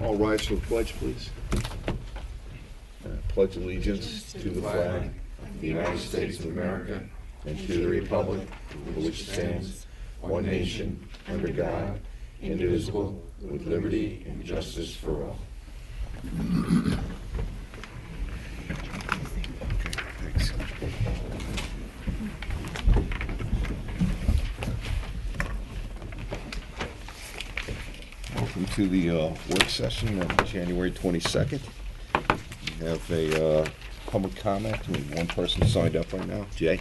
All rise for the pledge, please. Pledge allegiance to the flag of the United States of America and to the republic for which it stands, one nation, under God, indivisible, with liberty and justice for all. Thanks. Welcome to the work session on January 22nd. We have a public comment. We have one person signed up right now. Jay?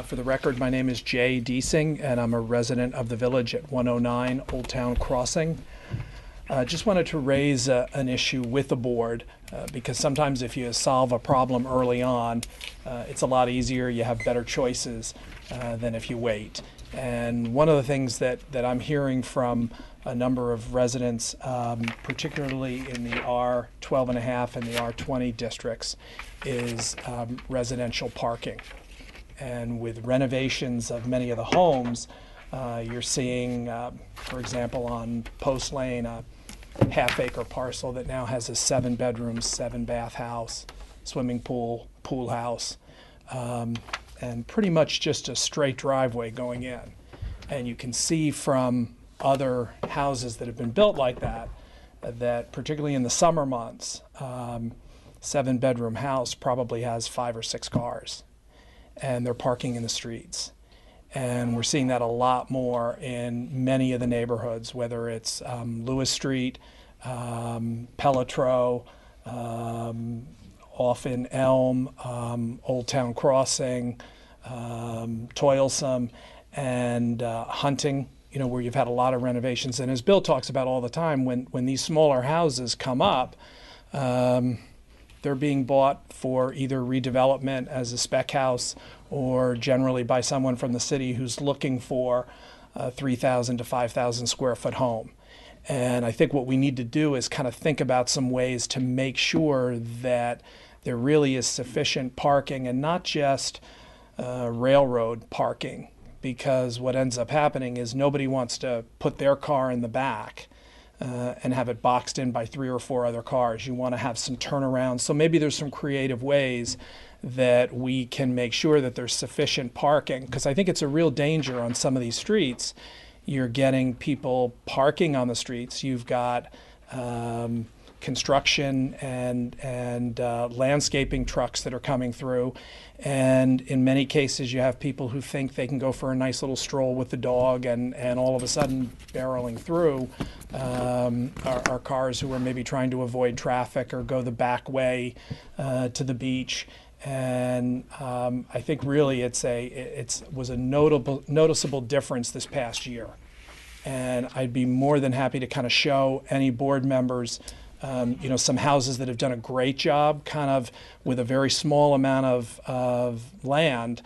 For the record, my name is Jay Deasing, and I'm a resident of the village at 109 Old Town Crossing. Just wanted to raise an issue with the board because sometimes if you solve a problem early on, it's a lot easier. You have better choices than if you wait. And one of the things that I'm hearing from a number of residents, particularly in the R12.5 and the R20 districts, is residential parking. And with renovations of many of the homes, you're seeing, for example, on Post Lane, a half-acre parcel that now has a 7-bedroom, 7-bath house, swimming pool, pool house, and pretty much just a straight driveway going in. And you can see from other houses that have been built like that, that particularly in the summer months, 7-bedroom house probably has 5 or 6 cars. And they're parking in the streets. And we're seeing that a lot more in many of the neighborhoods, whether it's Lewis Street, Pelletreau, often Elm, Old Town Crossing, Toilsome, and Hunting, where you've had a lot of renovations. And as Bill talks about all the time, when these smaller houses come up, they're being bought for either redevelopment as a spec house or generally by someone from the city who's looking for a 3,000 to 5,000 square foot home. And I think what we need to do is kind of think about some ways to make sure that there really is sufficient parking and not just railroad parking, because what ends up happening is nobody wants to put their car in the back and have it boxed in by 3 or 4 other cars. You want to have some turnaround. So maybe there's some creative ways that we can make sure that there's sufficient parking, because I think it's a real danger on some of these streets. You're getting people parking on the streets. You've got construction and landscaping trucks that are coming through. And in many cases, you have people who think they can go for a nice little stroll with the dog, and all of a sudden barreling through are cars who are maybe trying to avoid traffic or go the back way to the beach. And I think really it was a noticeable difference this past year. And I'd be more than happy to kind of show any board members some houses that have done a great job kind of with a very small amount of land,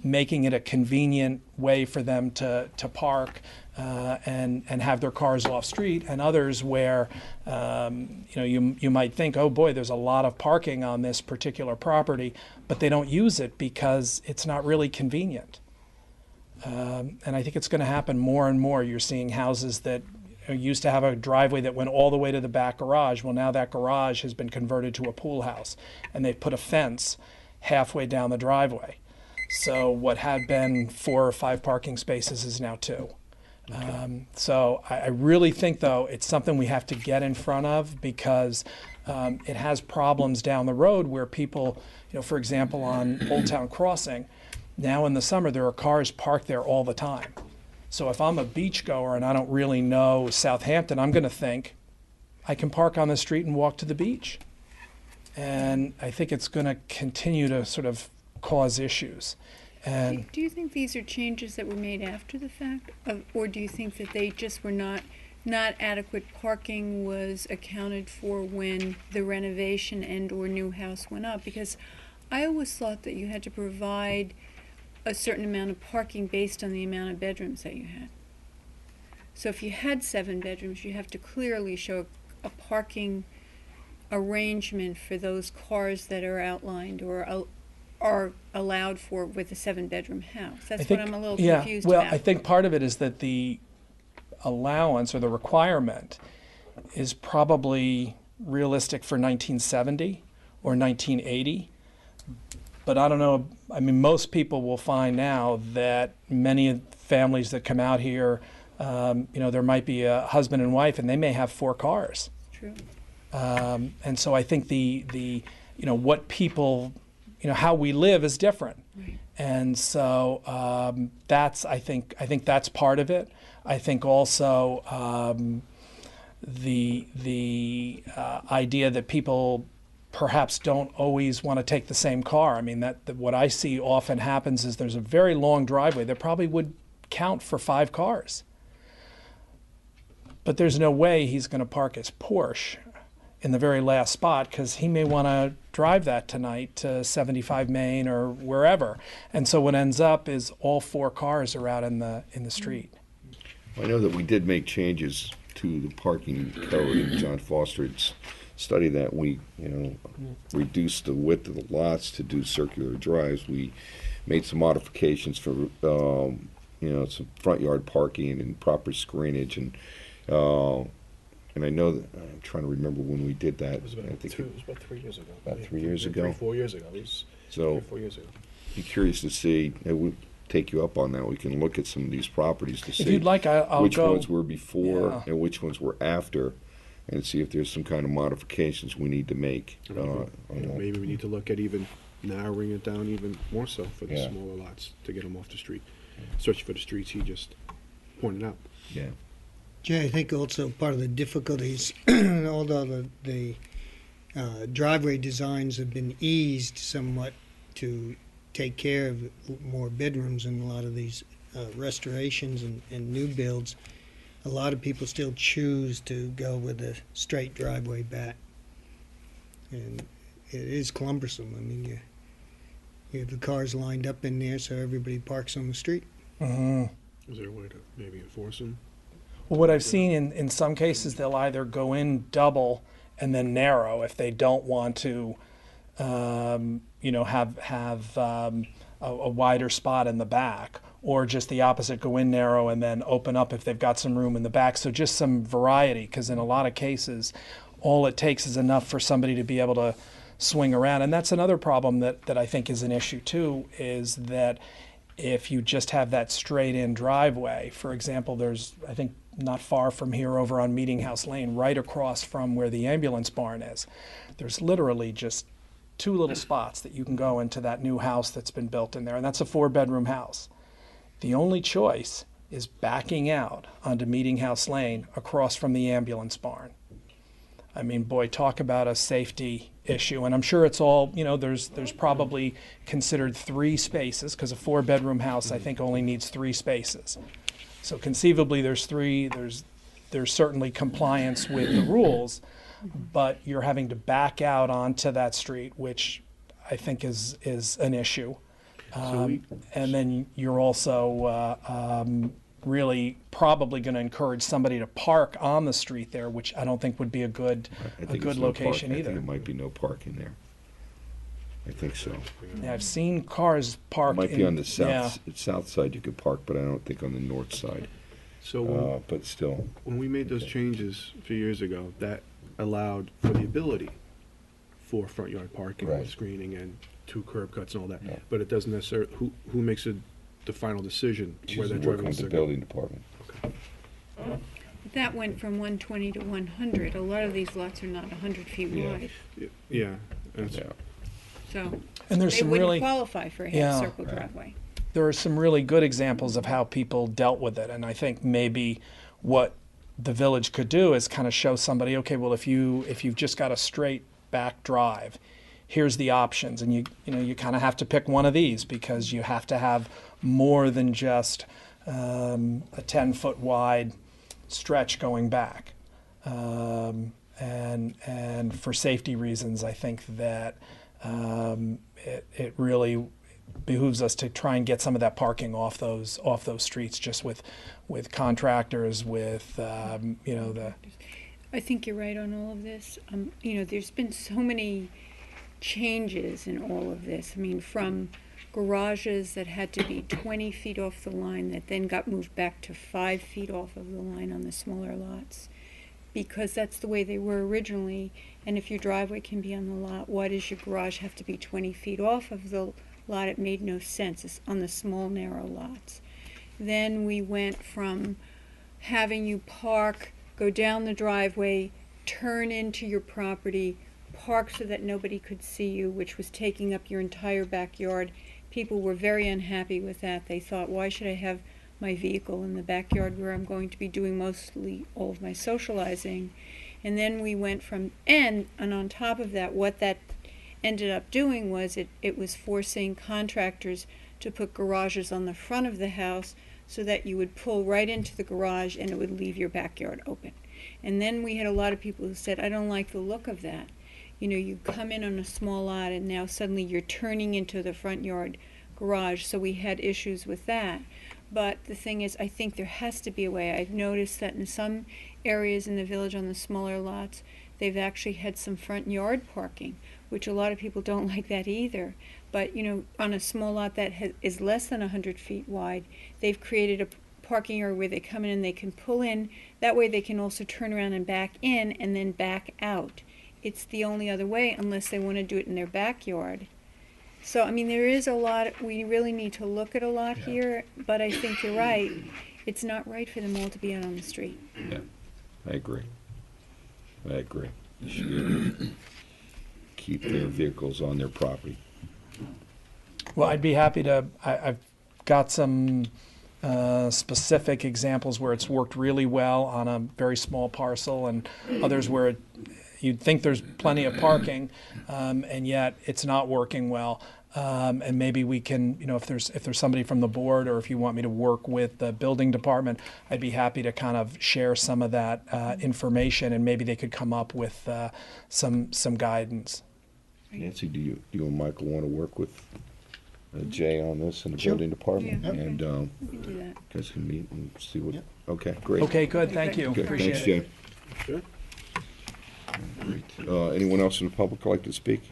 making it a convenient way for them to park and have their cars off street, and others where you might think, oh boy, there's a lot of parking on this particular property, but they don't use it because it's not really convenient. And I think it's going to happen more and more. You're seeing houses that used to have a driveway that went all the way to the back garage. Well, now that garage has been converted to a pool house, and they've put a fence halfway down the driveway. So what had been 4 or 5 parking spaces is now 2. Okay. So I really think, though, it's something we have to get in front of, because it has problems down the road where people, for example, on Old Town Crossing, now in the summer there are cars parked there all the time. So if I'm a beachgoer and I don't really know Southampton, I'm going to think I can park on the street and walk to the beach. And I think it's going to continue to sort of cause issues. And do you think these are changes that were made after the fact, or do you think that they just were not adequate parking was accounted for when the renovation and or new house went up? Because I always thought that you had to provide a certain amount of parking based on the amount of bedrooms that you had. So if you had 7 bedrooms, you have to clearly show a parking arrangement for those cars that are outlined, or are allowed for with a 7-bedroom house. That's I think, what I'm a little yeah, confused well, about. I think part of it is that the allowance or the requirement is probably realistic for 1970 or 1980. But I don't know, I mean, most people will find now that many of the families that come out here, there might be a husband and wife, and they may have 4 cars. True. And so I think what people, how we live is different. Right. And so I think that's part of it. I think also the idea that people perhaps don't always want to take the same car. I mean, that what I see often happens is there's a very long driveway that probably would count for 5 cars. But there's no way he's going to park his Porsche in the very last spot because he may want to drive that tonight to 75 Main or wherever. And so what ends up is all 4 cars are out in the street. I know that we did make changes to the parking code, and John Foster had studied that. We, reduced the width of the lots to do circular drives. We made some modifications for, some front yard parking and proper screenage, and I know that I'm trying to remember when we did that. It was about, I think it was about 3 years ago. About 3 years ago? 4 years ago. It was So- 3 or 4 years ago. be curious to see. We'll take you up on that. We can look at some of these properties to If see you'd like, I'll which go. ones were before Yeah. and which ones were after, and see if there's some kind of modifications we need to make. On that. Maybe we need to look at even narrowing it down even more so for the Yeah. smaller lots to get them off the street. Search for the streets he just pointed out. Yeah. Jay, I think also part of the difficulties, although the driveway designs have been eased somewhat to take care of more bedrooms in a lot of these restorations and new builds, a lot of people still choose to go with a straight driveway back. And it is cumbersome. I mean, you have the cars lined up in there so everybody parks on the street. Mhm. Is there a way to maybe enforce them? Well, what I've seen in some cases, they'll either go in double and then narrow if they don't want to, have a wider spot in the back, or just the opposite, go in narrow and then open up if they've got some room in the back. So just some variety, because in a lot of cases, all it takes is enough for somebody to be able to swing around. And that's another problem that I think is an issue too, is that if you just have that straight-in driveway, for example, there's, I think, not far from here over on Meeting House Lane, right across from where the ambulance barn is, there's literally just 2 little spots that you can go into that new house that's been built in there, and that's a 4-bedroom house. The only choice is backing out onto Meeting House Lane across from the ambulance barn. I mean, boy, talk about a safety issue. And I'm sure it's all, there's probably considered 3 spaces, because a 4-bedroom house, I think, only needs 3 spaces. So conceivably, there's certainly compliance with the rules, but you're having to back out onto that street, which I think is an issue. And then you're also really probably going to encourage somebody to park on the street there, which I don't think would be a good location I either. think it might be no parking there. I think so. Yeah, I've seen cars It parked. might be on the yeah. south side you could park, but I don't think on the north side. So But still, when we made those changes a few years ago, that allowed for the ability for front yard parking Right. with screening and 2 curb cuts and all that. Yeah. But it doesn't necessarily, who makes the final decision where choosing that to driveway work with wants the to go? building department. That went from 120 to 100. A lot of these lots are not 100 feet Yeah. wide, Yeah. That's, Yeah. so And there's they some wouldn't really, qualify for a Yeah. half-circle Right. driveway. there are some really good examples of how people dealt with it. And I think maybe what the village could do is kind of show somebody, okay, well, if you've just got a straight back drive, here's the options, and you kind of have to pick one of these, because you have to have more than just a 10-foot wide stretch going back. And for safety reasons, I think that it really behooves us to try and get some of that parking off those streets, just with contractors, with the. I think you're right on all of this. There's been so many changes in all of this. I mean, from garages that had to be 20 feet off the line that then got moved back to 5 feet off of the line on the smaller lots, because that's the way they were originally. And if your driveway can be on the lot, why does your garage have to be 20 feet off of the lot? It made no sense. It's on the small, narrow lots. Then we went from having you park, go down the driveway, turn into your property, park so that nobody could see you, which was taking up your entire backyard. People were very unhappy with that. They thought, why should I have my vehicle in the backyard where I'm going to be doing mostly all of my socializing? And then we went from, and on top of that, what that ended up doing was it was forcing contractors to put garages on the front of the house so that you would pull right into the garage and it would leave your backyard open. And then we had a lot of people who said, I don't like the look of that. You know, you come in on a small lot and now suddenly you're turning into the front yard garage. So we had issues with that. But the thing is, I think there has to be a way. I've noticed that in some areas in the village on the smaller lots, they've actually had some front yard parking, which a lot of people don't like that either. But, you know, on a small lot that is less than 100 feet wide, they've created a parking area where they come in and they can pull in. That way they can also turn around and back in and then back out. It's the only other way unless they want to do it in their backyard. So, I mean, there is a lot, we really need to look at a lot here, but I think you're right. It's not right for them all to be out on the street. Yeah, I agree. I agree. They should be able to keep their vehicles on their property. Well, I'd be happy to. I've got some specific examples where it's worked really well on a very small parcel, and others where you'd think there's plenty of parking, and yet it's not working well. And maybe we can, you know, if there's somebody from the board, or if you want me to work with the building department, I'd be happy to kind of share some of that information, and maybe they could come up with some guidance. Nancy, do you and Michael want to work with Jay on this in the Sure. building department? Yeah. And We can do that. guys can meet and see what. Yep. Okay, great. Okay, good. Thank you. Good. Appreciate Thanks, it. Jay. Sure. Great. Anyone else in the public like to speak?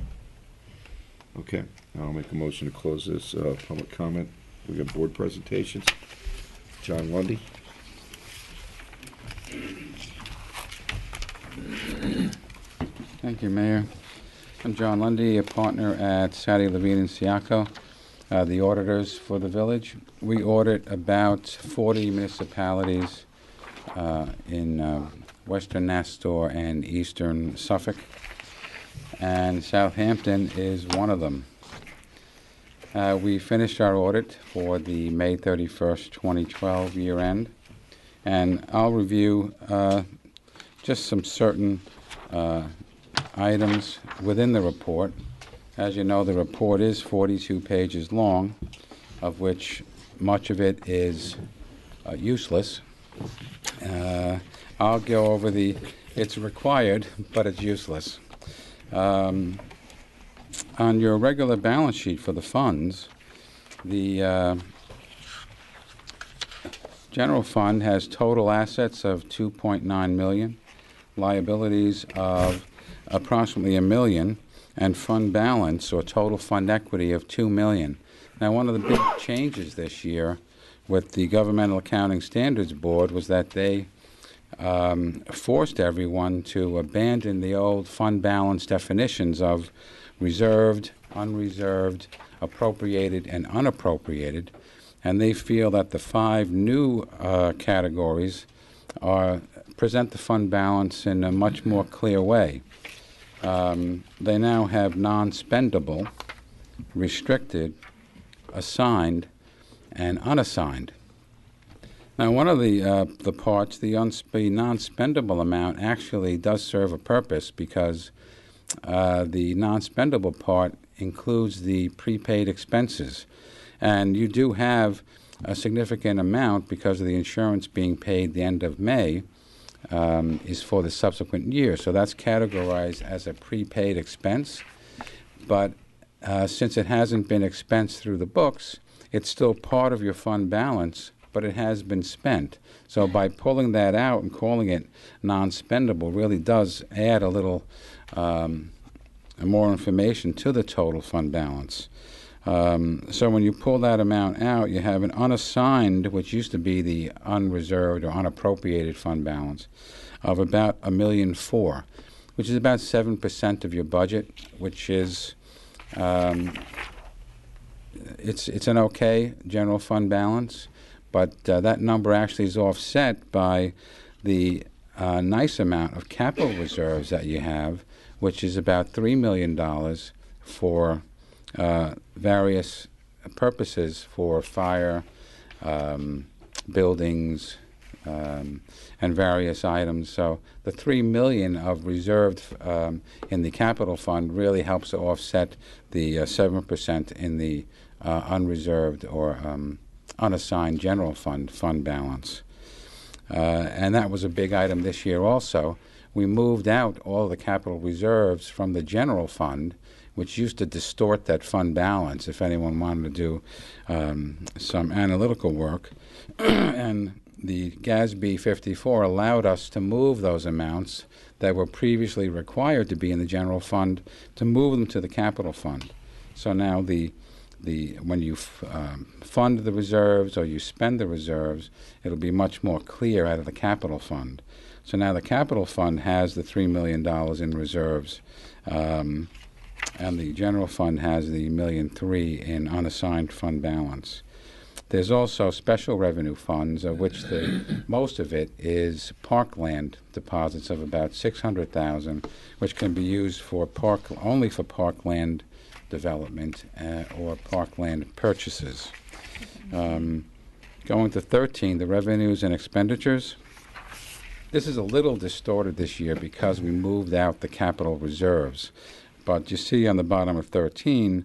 Okay, I'll make a motion to close this public comment. We got board presentations. John Lundy. Thank you, Mayor. I'm John Lundy, a partner at Sadie Levine and Siaco, the auditors for the village. We audit about 40 municipalities in western Nassau and eastern Suffolk, and Southampton is one of them. We finished our audit for the May 31st, 2012 year end, and I'll review just some certain items within the report. As you know, the report is 42 pages long, of which much of it is useless. I'll go over it's required, but it's useless. On your regular balance sheet for the funds, the general fund has total assets of $2.9 million, liabilities of approximately $1 million, and fund balance or total fund equity of $2 million. Now, one of the big changes this year with the Governmental Accounting Standards Board was that they forced everyone to abandon the old fund balance definitions of reserved, unreserved, appropriated, and unappropriated, and they feel that the 5 new categories present the fund balance in a much more clear way. They now have non-spendable, restricted, assigned, and unassigned. Now, one of the parts, the non-spendable amount, actually does serve a purpose, because the non-spendable part includes the prepaid expenses. And you do have a significant amount, because of the insurance being paid the end of May, is for the subsequent year. So that's categorized as a prepaid expense. But since it hasn't been expensed through the books, it's still part of your fund balance, but it has been spent. So by pulling that out and calling it non-spendable really does add a little more information to the total fund balance. So when you pull that amount out, you have an unassigned, which used to be the unreserved or unappropriated fund balance, of about $1.4 million, which is about 7% of your budget, which is it's an okay general fund balance, but that number actually is offset by the nice amount of capital reserves that you have, which is about $3 million for various purposes for fire, buildings, and various items. So the $3 million of reserved in the capital fund really helps to offset the 7% in the unreserved or unassigned general fund balance. And that was a big item this year also. We moved out all the capital reserves from the general fund, which used to distort that fund balance if anyone wanted to do some analytical work. And the GASB 54 allowed us to move those amounts that were previously required to be in the general fund, to move them to the capital fund. So now when you fund the reserves or you spend the reserves, it'll be much more clear out of the capital fund. So now the capital fund has the $3 million in reserves, and the general fund has the $1.3 million in unassigned fund balance. There's also special revenue funds, of which most of it is parkland deposits of about $600,000, which can be used for only for parkland development or parkland purchases. Going to 13, the revenues and expenditures. This is a little distorted this year because we moved out the capital reserves. But you see on the bottom of 13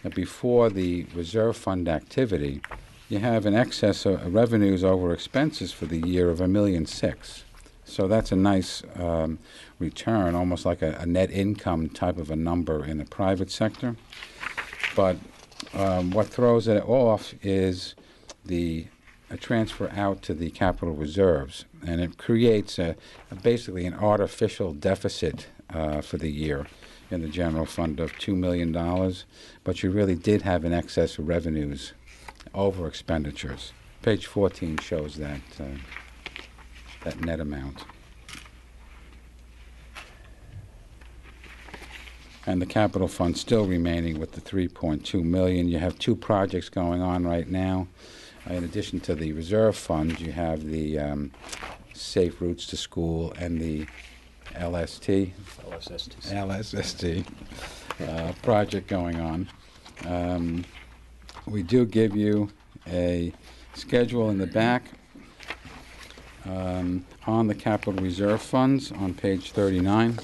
that before the reserve fund activity, you have an excess of revenues over expenses for the year of $1.6 million. So that's a nice return, almost like a net income type of a number in the private sector. But what throws it off is a transfer out to the capital reserves, and it creates basically an artificial deficit for the year in the general fund of $2 million, but you really did have an excess of revenues over expenditures. Page 14 shows that net amount. And the capital fund still remaining with the $3.2 million. You have two projects going on right now. In addition to the reserve fund, you have the Safe Routes to School and the LSST project going on. We do give you a schedule in the back on the capital reserve funds on page 39.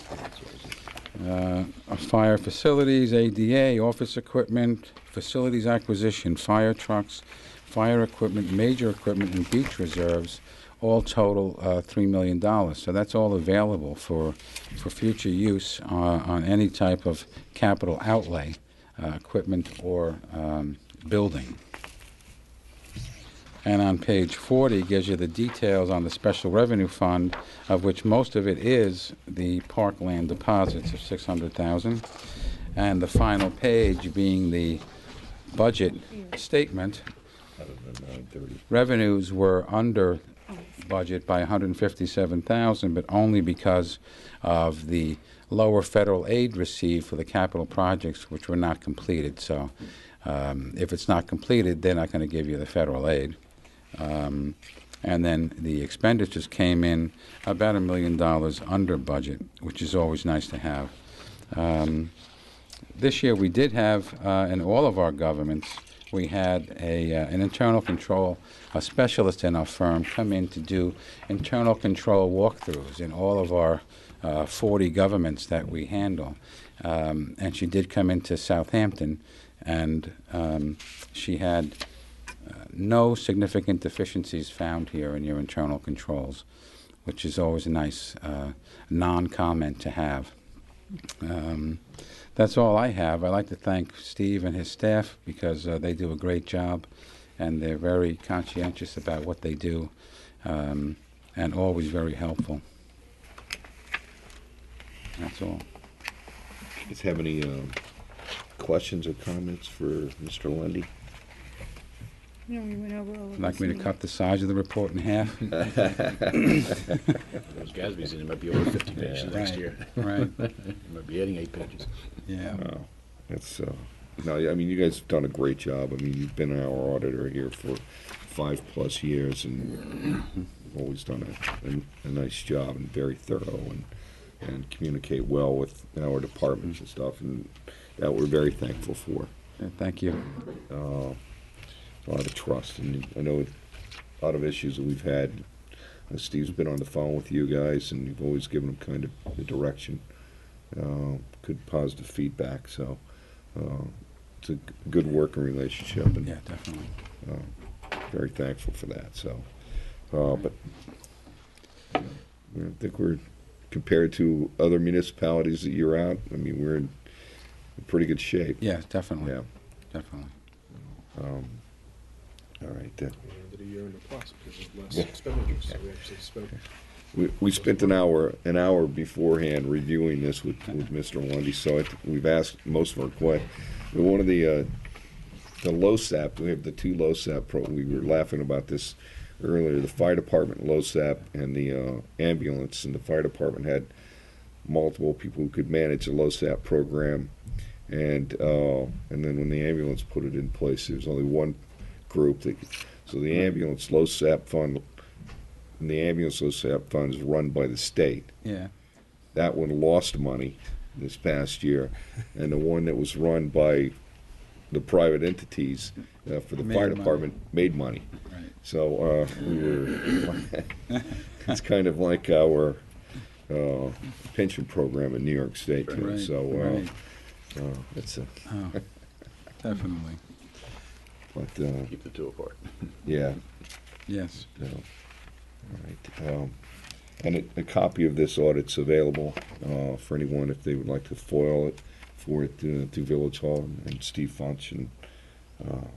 Fire facilities, ADA, office equipment, facilities acquisition, fire trucks, fire equipment, major equipment, and beach reserves all total $3 million. So that's all available for future use on any type of capital outlay, equipment or building. And on page 40 gives you the details on the special revenue fund, of which most of it is the parkland deposits of $600,000, and the final page being the budget statement. Revenues were under budget by $157,000, but only because of the lower federal aid received for the capital projects, which were not completed. So if it's not completed, they're not going to give you the federal aid. And then the expenditures came in about $1 million under budget, which is always nice to have. This year we did have, in all of our governments, we had an internal control, a specialist in our firm, come in to do internal control walkthroughs in all of our 40 governments that we handle. And she did come into Southampton, and she had no significant deficiencies found here in your internal controls, which is always a nice non-comment to have. That's all I have. I'd like to thank Steve and his staff because they do a great job, and they're very conscientious about what they do, and always very helpful. That's all. guys have any questions or comments for Mr. Lundy? No, we went over all of Like this me to in the- cut the size of the report in half? Those Gatsby's in it might be over 50 pages Yeah. next Right, year. right. It might be adding 8 pages. Yeah. No, that's, no, I mean, you guys have done a great job. I mean, you've been our auditor here for 5+ years and always done a nice job and very thorough and communicate well with our departments and stuff, and that we're very thankful for. Yeah, thank you. A lot of trust, and I know a lot of issues that we've had. Steve's been on the phone with you guys, and you've always given him kind of the direction, good positive feedback. So it's a good working relationship, and Yeah, definitely. very thankful for that. So, but I think we're compared to other municipalities that you're out. I mean, we're in pretty good shape. Yeah, definitely. Yeah. Definitely. All right. End of the year in the plus because of less expenditures, so we actually spent. We spent an hour beforehand reviewing this with Mr. Lundy, so we've asked most of our questions. One of the LoSAP, we have the two LoSAP we were laughing about this earlier, the fire department LoSAP and the ambulance, and the fire department had multiple people who could manage a LoSAP program, and then when the ambulance put it in place, there was only one group so the ambulance LoSAP fund, and the ambulance LoSAP fund is run by the state. Yeah. That one lost money this past year, and the one that was run by the private entities for the Made fire money. department made money. Right. So we were. It's kind of like our pension program in New York State too. Right, So right. it's a. Oh, definitely. But Keep the two apart. yeah. Yes. No. All right. And a copy of this audit's available for anyone if they would like to foil it for it to Village Hall and Steve Funch. And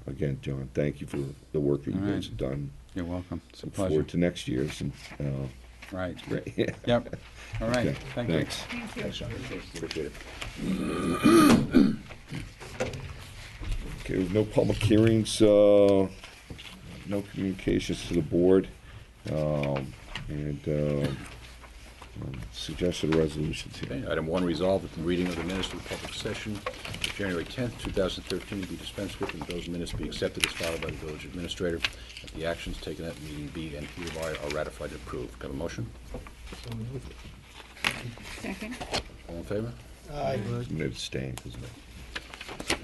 again, John, thank you for the work that you All guys right. have done. You're welcome. It's a Look pleasure. forward to next year's. And, Right. great. Yeah. Yep. All right. Okay, Thank you. thanks. Thank you. Appreciate it. Okay, with no public hearings, no communications to the board, and suggested resolutions here. Okay, item 1, resolved that the reading of the minutes of the public session of January 10th, 2013 be dispensed with, and those minutes be accepted as filed by the village administrator, that the actions taken at meeting be and hereby are ratified and approved. Can I have a motion? Second. All in favor? I'm going to abstain, 'cause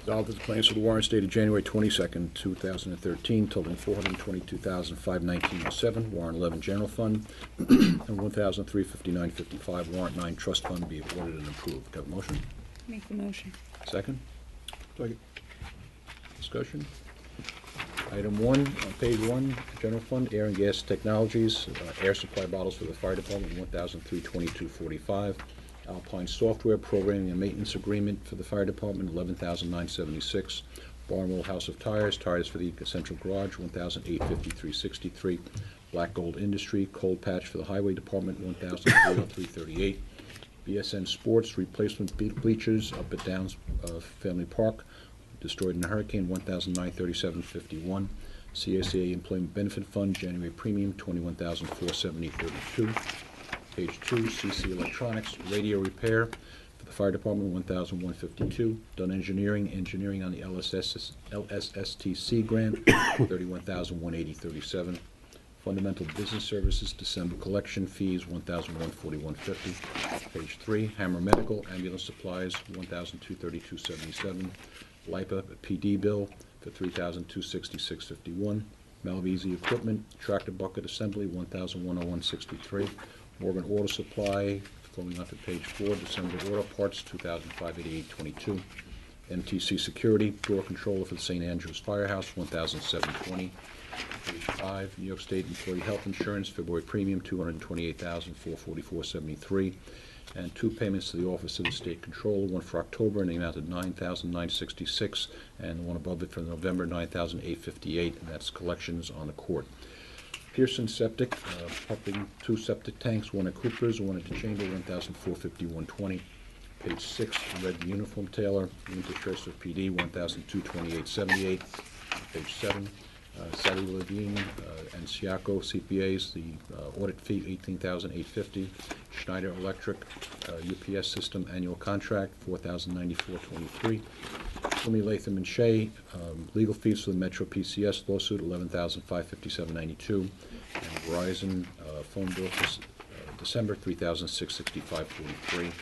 Resolved that the claims for the warrants dated January 22nd, 2013, totaling $422,519.07, warrant 11 general fund, and $1,359.55, warrant 9 trust fund be awarded and approved. Can I have a motion? Make the motion. Second? Second. Discussion? Item 1, on page 1, general fund, air and gas technologies, air supply bottles for the fire department, $1,322.45. Alpine software programming and maintenance agreement for the fire department, $11,976. Barnwell House of Tires, tires for the central garage, $1,853.63. Black Gold Industry, cold patch for the highway department, $1,303.38. BSN Sports, replacement bleachers up at Downs Family Park, destroyed in a hurricane, $1,937.51. CSA Employment Benefit Fund, January premium, $21,470.32. Page 2, CC Electronics, radio repair for the fire department, $1,152. Dunn Engineering, engineering on the LSSTC grant, $31,180.37. Fundamental Business Services, December collection fees, $1,141.50. Page 3, Hammer Medical, ambulance supplies, $1,232.77. LIPA PD bill for $3,266.51. Malvesi Equipment, tractor bucket assembly, $1,101.63. Morgan Auto Supply, going on to page 4, December auto parts, $2,588.22. MTC Security, door controller for the St. Andrews Firehouse, $1,720. Page 5, New York State Employee Health Insurance, February premium, $228,444.73. And 2 payments to the Office of the State Controller, one for October in the amount of $9,966, and the one above it for November, $9,858, and that's collections on the court. Pearson Septic, pumping 2 septic tanks, one at Cooper's, one at the Chamber, $1,451.20. Page 6, red uniform tailor, winter shirts for PD, $1,228.78. Page 7, Sally Levine and Siaco CPAs, the audit fee, $18,850. Schneider Electric UPS system annual contract, $4,094.23. Plumey Latham and Shea, legal fees for the Metro PCS lawsuit, $11,557.92. And Verizon phone bill for December, $3,665.43.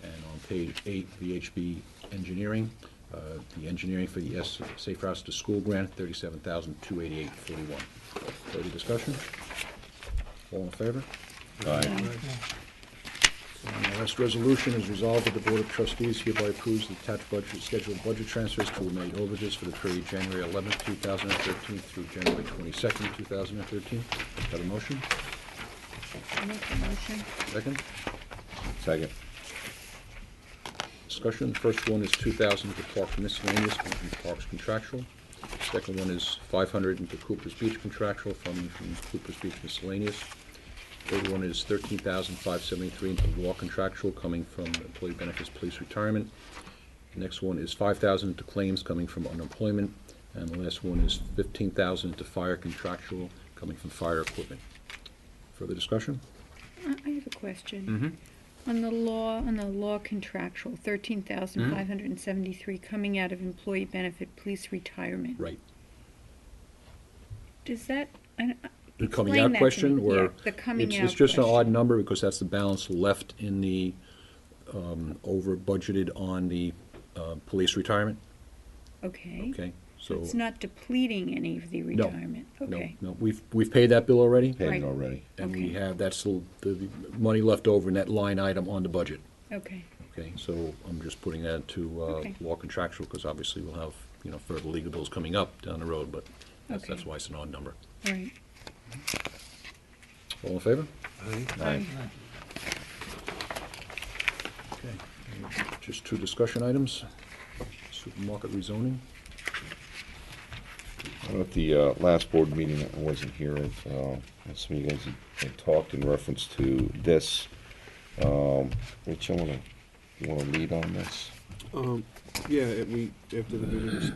And on page 8, VHB engineering, the engineering for the Safe Routes to School grant, $37,288.41. Further discussion? All in favor? Aye. And the last resolution is resolved that the Board of Trustees hereby approves the attached budget, scheduled budget transfers to remaining overages for the period January 11th, 2013 through January 22nd, 2013. Have a motion? I'll make a motion. Second? Second. Discussion. The first one is 2,000 into Park miscellaneous, coming from Parks contractual. Second one is 500 into Cooper's Beach contractual, from Cooper's Beach miscellaneous. Third one is 13,573 into law contractual, coming from employee benefits, police retirement. The next one is 5,000 into claims, coming from unemployment. And the last one is 15,000 into fire contractual, coming from fire equipment. Further discussion? I have a question. On the law contractual, 13,573 coming out of employee benefit, police retirement. Right. Does that, The coming explain out that to question, me. or? Yeah, the coming out It's just an odd question. number, because that's the balance left in the, over budgeted on the, police retirement, Okay. okay? So So, it's not depleting any of the No, retirement? no, Okay. no, we've paid that bill already, Paid Right. it already. and we Okay. have, that's the money left over in that line item on the budget, Okay. okay? So I'm just putting that to, Okay. law contractual, because obviously we'll have, further legal bills coming up down the road, but that's Okay. why it's an odd number. All right. All in favor? Aye. Okay. Just two discussion items. Supermarket rezoning. I don't know if the last board meeting, I wasn't here, if some of you guys had talked in reference to this. Rich, you wanna lead on this? Yeah, after the meeting,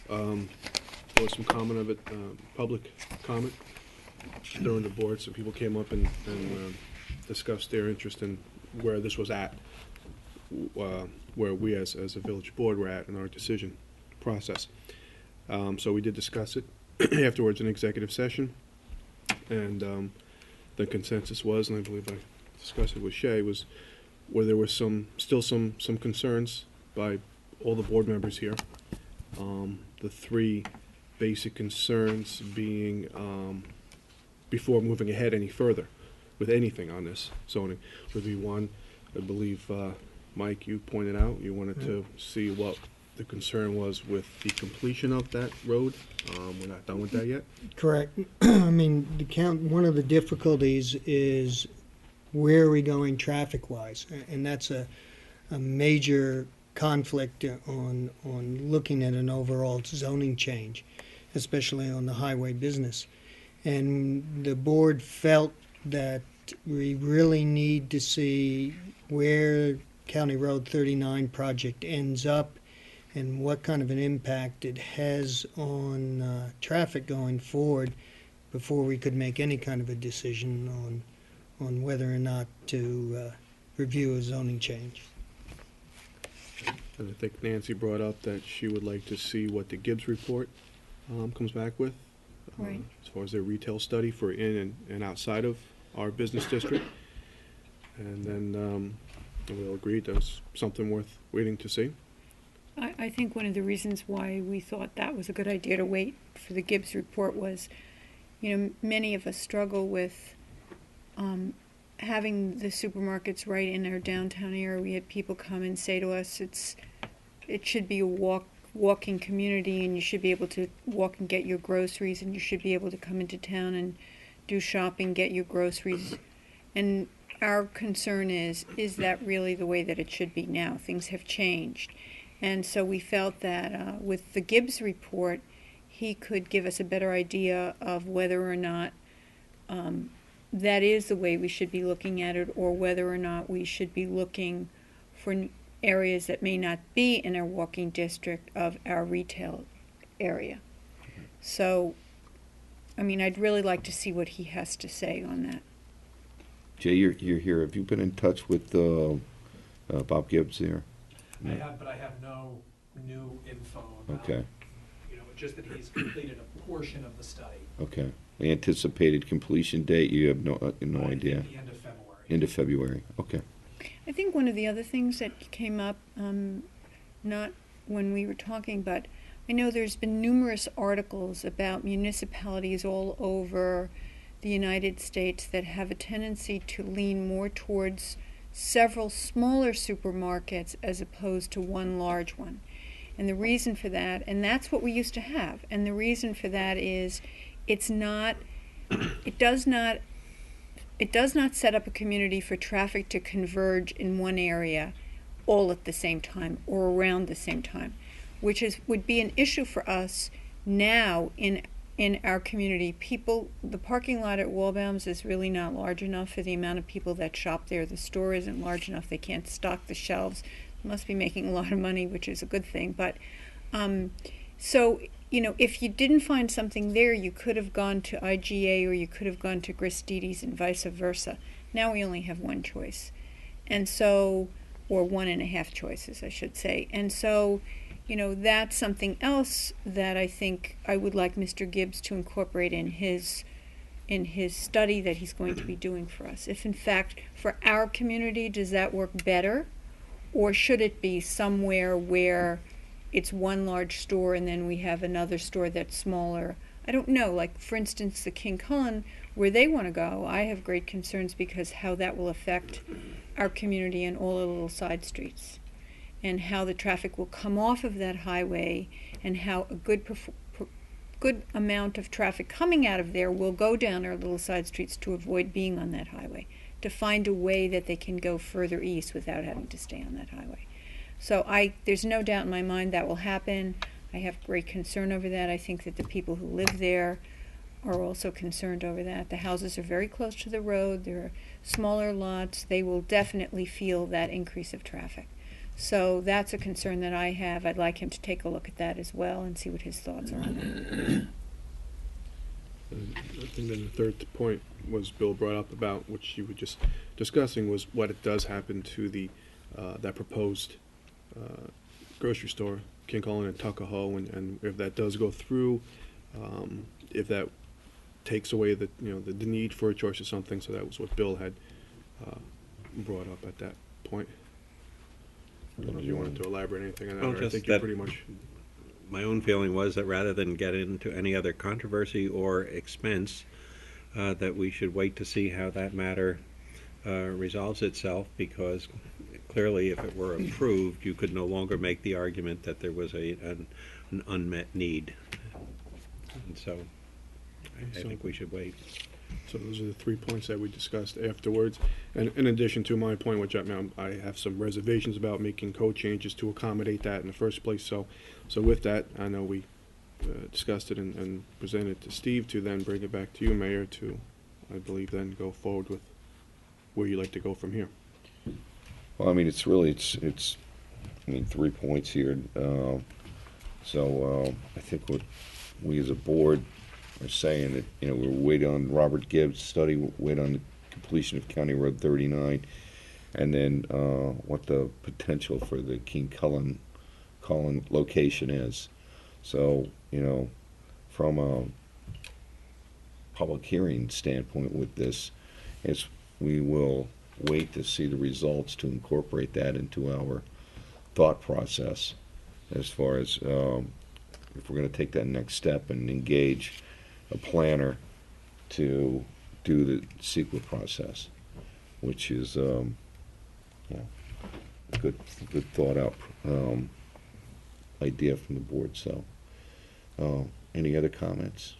there was some comment of it, public comment during the board. Some people came up and discussed their interest in where this was at, where we as a village board were at in our decision process. So we did discuss it afterwards in executive session, and the consensus was, and I believe I discussed it with Shay, was where there was still some concerns by all the board members here. The three basic concerns being, before moving ahead any further with anything on this zoning, would be one, I believe, Mike, you pointed out, you wanted to see what the concern was with the completion of that road. We're not done with that yet. Correct. I mean, one of the difficulties is where are we going traffic-wise? And that's a major conflict on looking at an overall zoning change, especially on the highway business. And the board felt that we really need to see where County Road 39 project ends up and what kind of an impact it has on traffic going forward before we could make any kind of a decision on whether or not to review a zoning change. And I think Nancy brought up that she would like to see what the Gibbs report comes back with. Right. As far as their retail study for in and outside of our business district. And then we'll agree that's something worth waiting to see. I think one of the reasons why we thought that was a good idea to wait for the Gibbs report was, many of us struggle with having the supermarkets right in our downtown area. We had people come and say to us, it should be a walking community, and you should be able to walk and get your groceries, and you should be able to come into town and do shopping, get your groceries. And our concern is that really the way that it should be now? Things have changed. And so we felt that with the Gibbs report, he could give us a better idea of whether or not that is the way we should be looking at it, or whether or not we should be looking areas that may not be in a walking district of our retail area. So, I mean, I'd really like to see what he has to say on that. Jay, you're here. Have you been in touch with Bob Gibbs there? I have, but I have no new info about, Okay, just that he's completed a portion of the study. okay. The anticipated completion date, you have no I idea? think the end of February. End of February, okay. I think one of the other things that came up, not when we were talking, but I know there's been numerous articles about municipalities all over the United States that have a tendency to lean more towards several smaller supermarkets as opposed to one large one. And the reason for that, and that's what we used to have, and the reason for that is it does not set up a community for traffic to converge in one area all at the same time or around the same time, which would be an issue for us now in our community. The parking lot at Walbaum's is really not large enough for the amount of people that shop there. The store isn't large enough. They can't stock the shelves. They must be making a lot of money, which is a good thing. But so, if you didn't find something there, you could have gone to IGA or you could have gone to Gristides and vice versa. Now we only have one choice. And so, or 1.5 choices, I should say. And so, that's something else that I think I would like Mr. Gibbs to incorporate in his study that he's going to be doing for us. If in fact, for our community, does that work better? Or should it be somewhere where it's one large store and then we have another store that's smaller? I don't know, like for instance, the King Cullen, where they want to go, I have great concerns because how that will affect our community and all the little side streets, and how the traffic will come off of that highway, and how a good amount of traffic coming out of there will go down our little side streets to avoid being on that highway, to find a way that they can go further east without having to stay on that highway. So there's no doubt in my mind that will happen. I have great concern over that. I think that the people who live there are also concerned over that. The houses are very close to the road. They're smaller lots. They will definitely feel that increase of traffic. So that's a concern that I have. I'd like him to take a look at that as well and see what his thoughts are on that. I think then the third point was Bill brought up about, which you were just discussing, was what it does happen to the that proposed grocery store, King Cullen and Tuckahoe, and if that does go through, if that takes away the the need for a choice or something. So that was what Bill had brought up at that point. I don't know if you wanted to elaborate anything on that. Well, Or I just think you that pretty much. my own feeling was that rather than get into any other controversy or expense, that we should wait to see how that matter resolves itself, because clearly if it were approved, you could no longer make the argument that there was an unmet need. And so I think we should wait. So those are the 3 points that we discussed afterwards. And in addition to my point, which I have some reservations about making code changes to accommodate that in the first place. So with that, I know we discussed it and presented it to Steve to then bring it back to you, Mayor, to, I believe, then go forward with where you like to go from here. Well, I mean, it's 3 points here. So I think what we as a board are saying that, we're waiting on Robert Gibbs' study, wait on the completion of County Road 39, and then what the potential for the King Cullen location is. So, from a public hearing standpoint with this, we will wait to see the results to incorporate that into our thought process as far as if we're going to take that next step and engage a planner to do the CEQA process, which is a good thought out idea from the board. So any other comments?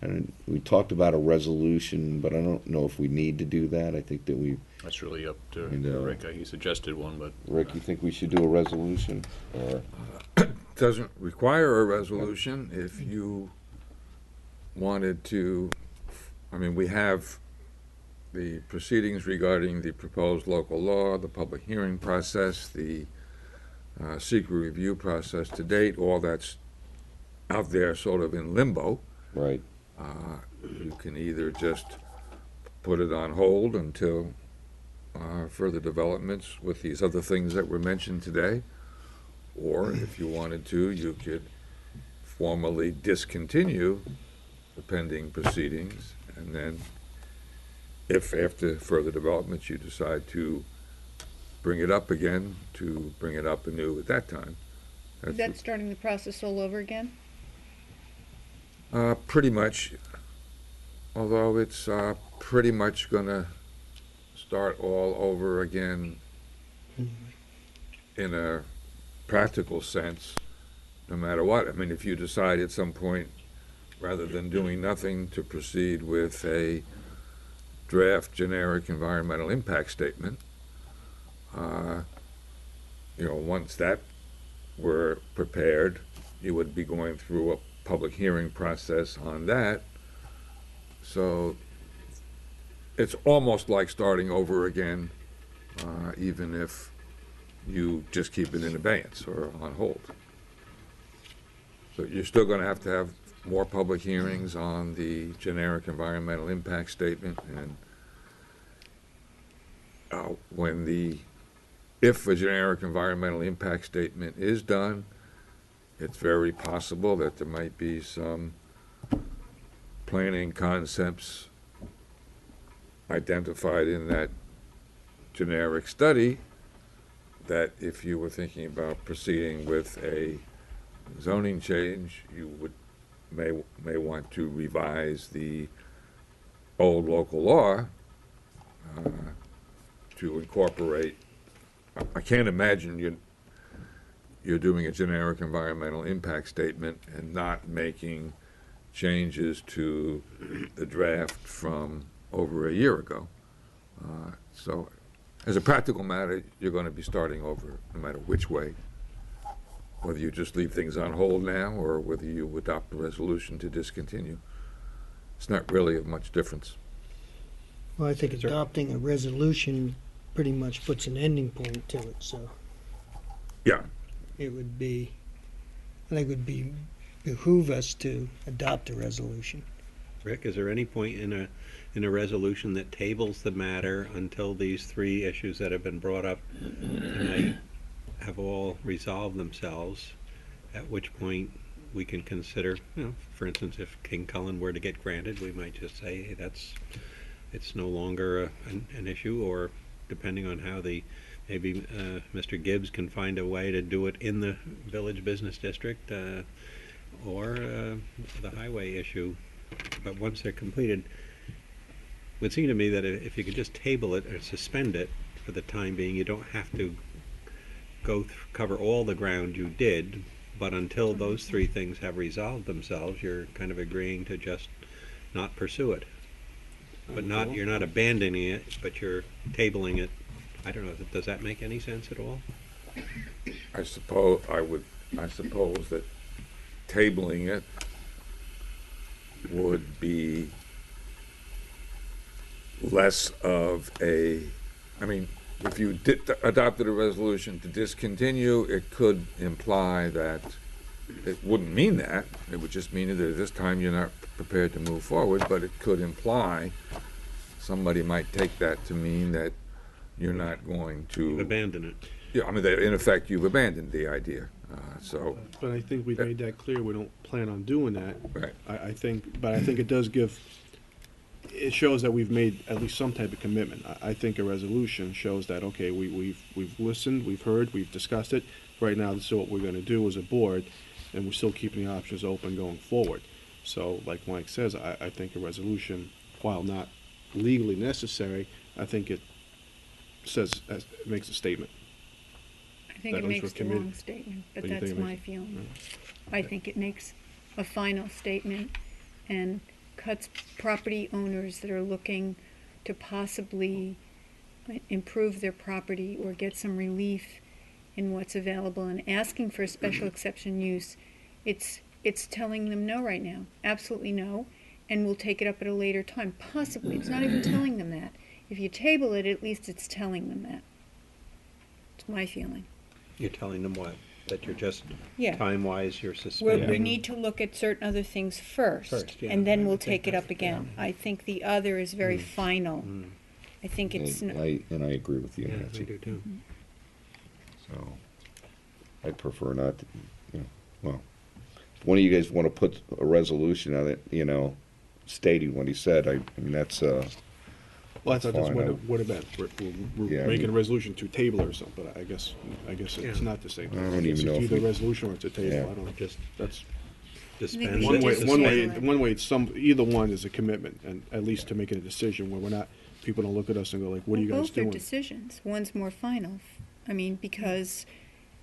And we talked about a resolution, but I don't know if we need to do that. I think that That's really up to Rick. Rick. He suggested one, but Rick, you think we should do a resolution? Or Doesn't require a resolution. If you wanted to, I mean, we have the proceedings regarding the proposed local law, the public hearing process, the secret review process to date, all that's out there sort of in limbo. Right. You can either just put it on hold until further developments with these other things that were mentioned today, or if you wanted to, you could formally discontinue the pending proceedings, and then if after further developments you decide to bring it up again, to bring it up anew at that time. Is that starting the process all over again? Pretty much, although it's pretty much going to start all over again in a practical sense, no matter what. I mean, if you decide at some point, rather than doing nothing, to proceed with a draft generic environmental impact statement, once that were prepared, you would be going through a public hearing process on that. So it's almost like starting over again, even if you just keep it in abeyance or on hold. So you're still going to have more public hearings on the generic environmental impact statement, and if a generic environmental impact statement is done, it's very possible that there might be some planning concepts identified in that generic study that if you were thinking about proceeding with a zoning change, you may want to revise the old local law to incorporate. I can't imagine you're doing a generic environmental impact statement and not making changes to the draft from over a year ago. So as a practical matter, you're going to be starting over no matter which way, whether you just leave things on hold now or whether you adopt a resolution to discontinue. It's not really of much difference. Well, I think adopting a resolution pretty much puts an ending point to it, so Yeah. it would be, I think it would behoove us to adopt a resolution. Rick, is there any point in a resolution that tables the matter until these three issues that have been brought up tonight have all resolved themselves, at which point we can consider, for instance, if King Cullen were to get granted, we might just say, hey, it's no longer an issue, or depending on how maybe Mr. Gibbs can find a way to do it in the village business district, or the highway issue. But once they're completed, it would seem to me that if you could just table it or suspend it for the time being, you don't have to cover all the ground you did, but until those three things have resolved themselves, you're kind of agreeing to just not pursue it. But you're not abandoning it, but you're tabling it. I don't know, does that make any sense at all? I suppose that tabling it would be less of if you adopted a resolution to discontinue, it could imply that it wouldn't mean that. It would just mean that at this time you're not prepared to move forward, but it could imply, somebody might take that to mean that you're not going to Abandon it. Yeah, I mean, that in effect, you've abandoned the idea. But I think we've made that clear. We don't plan on doing that. Right. I think it does it shows that we've made at least some type of commitment. I think a resolution shows that, okay, we've listened, we've heard, we've discussed it. Right now, this is what we're going to do as a board, and we're still keeping the options open going forward. So, like Mike says, I think a resolution, while not legally necessary, I think it makes a statement. I think That it was makes for the committee. wrong statement, but But you that's think it my makes- feeling. I think it makes a final statement and cuts property owners that are looking to possibly improve their property or get some relief in what's available and asking for a special exception use. It's telling them no right now, absolutely no, and we'll take it up at a later time. Possibly, it's not even telling them that. If you table it, at least it's telling them that. It's my feeling. You're telling them what? That you're just, Yeah. time-wise, you're We suspending? need to look at certain other things first, First, yeah. and then I we'll would think take it up that's- again. I think the other is very final. I think it's, And I agree with you, Yeah, I Nancy. do too. So, I'd prefer not to, well, if one of you guys want to put a resolution on it, stating what he said, I mean, that's, Well, I thought that's fine. what it would have been. We're Yeah, I making a mean- resolution to table or something, but I guess it's Yeah. not the same. I don't It's even know if either a we- resolution or it's a table, Yeah. I don't know. Just That's, dispense. One way- one way, either one is a commitment, and at least to making a decision where we're not, people don't look at us and go like, what are you well, guys both are doing? decisions. One's more final. I mean, because,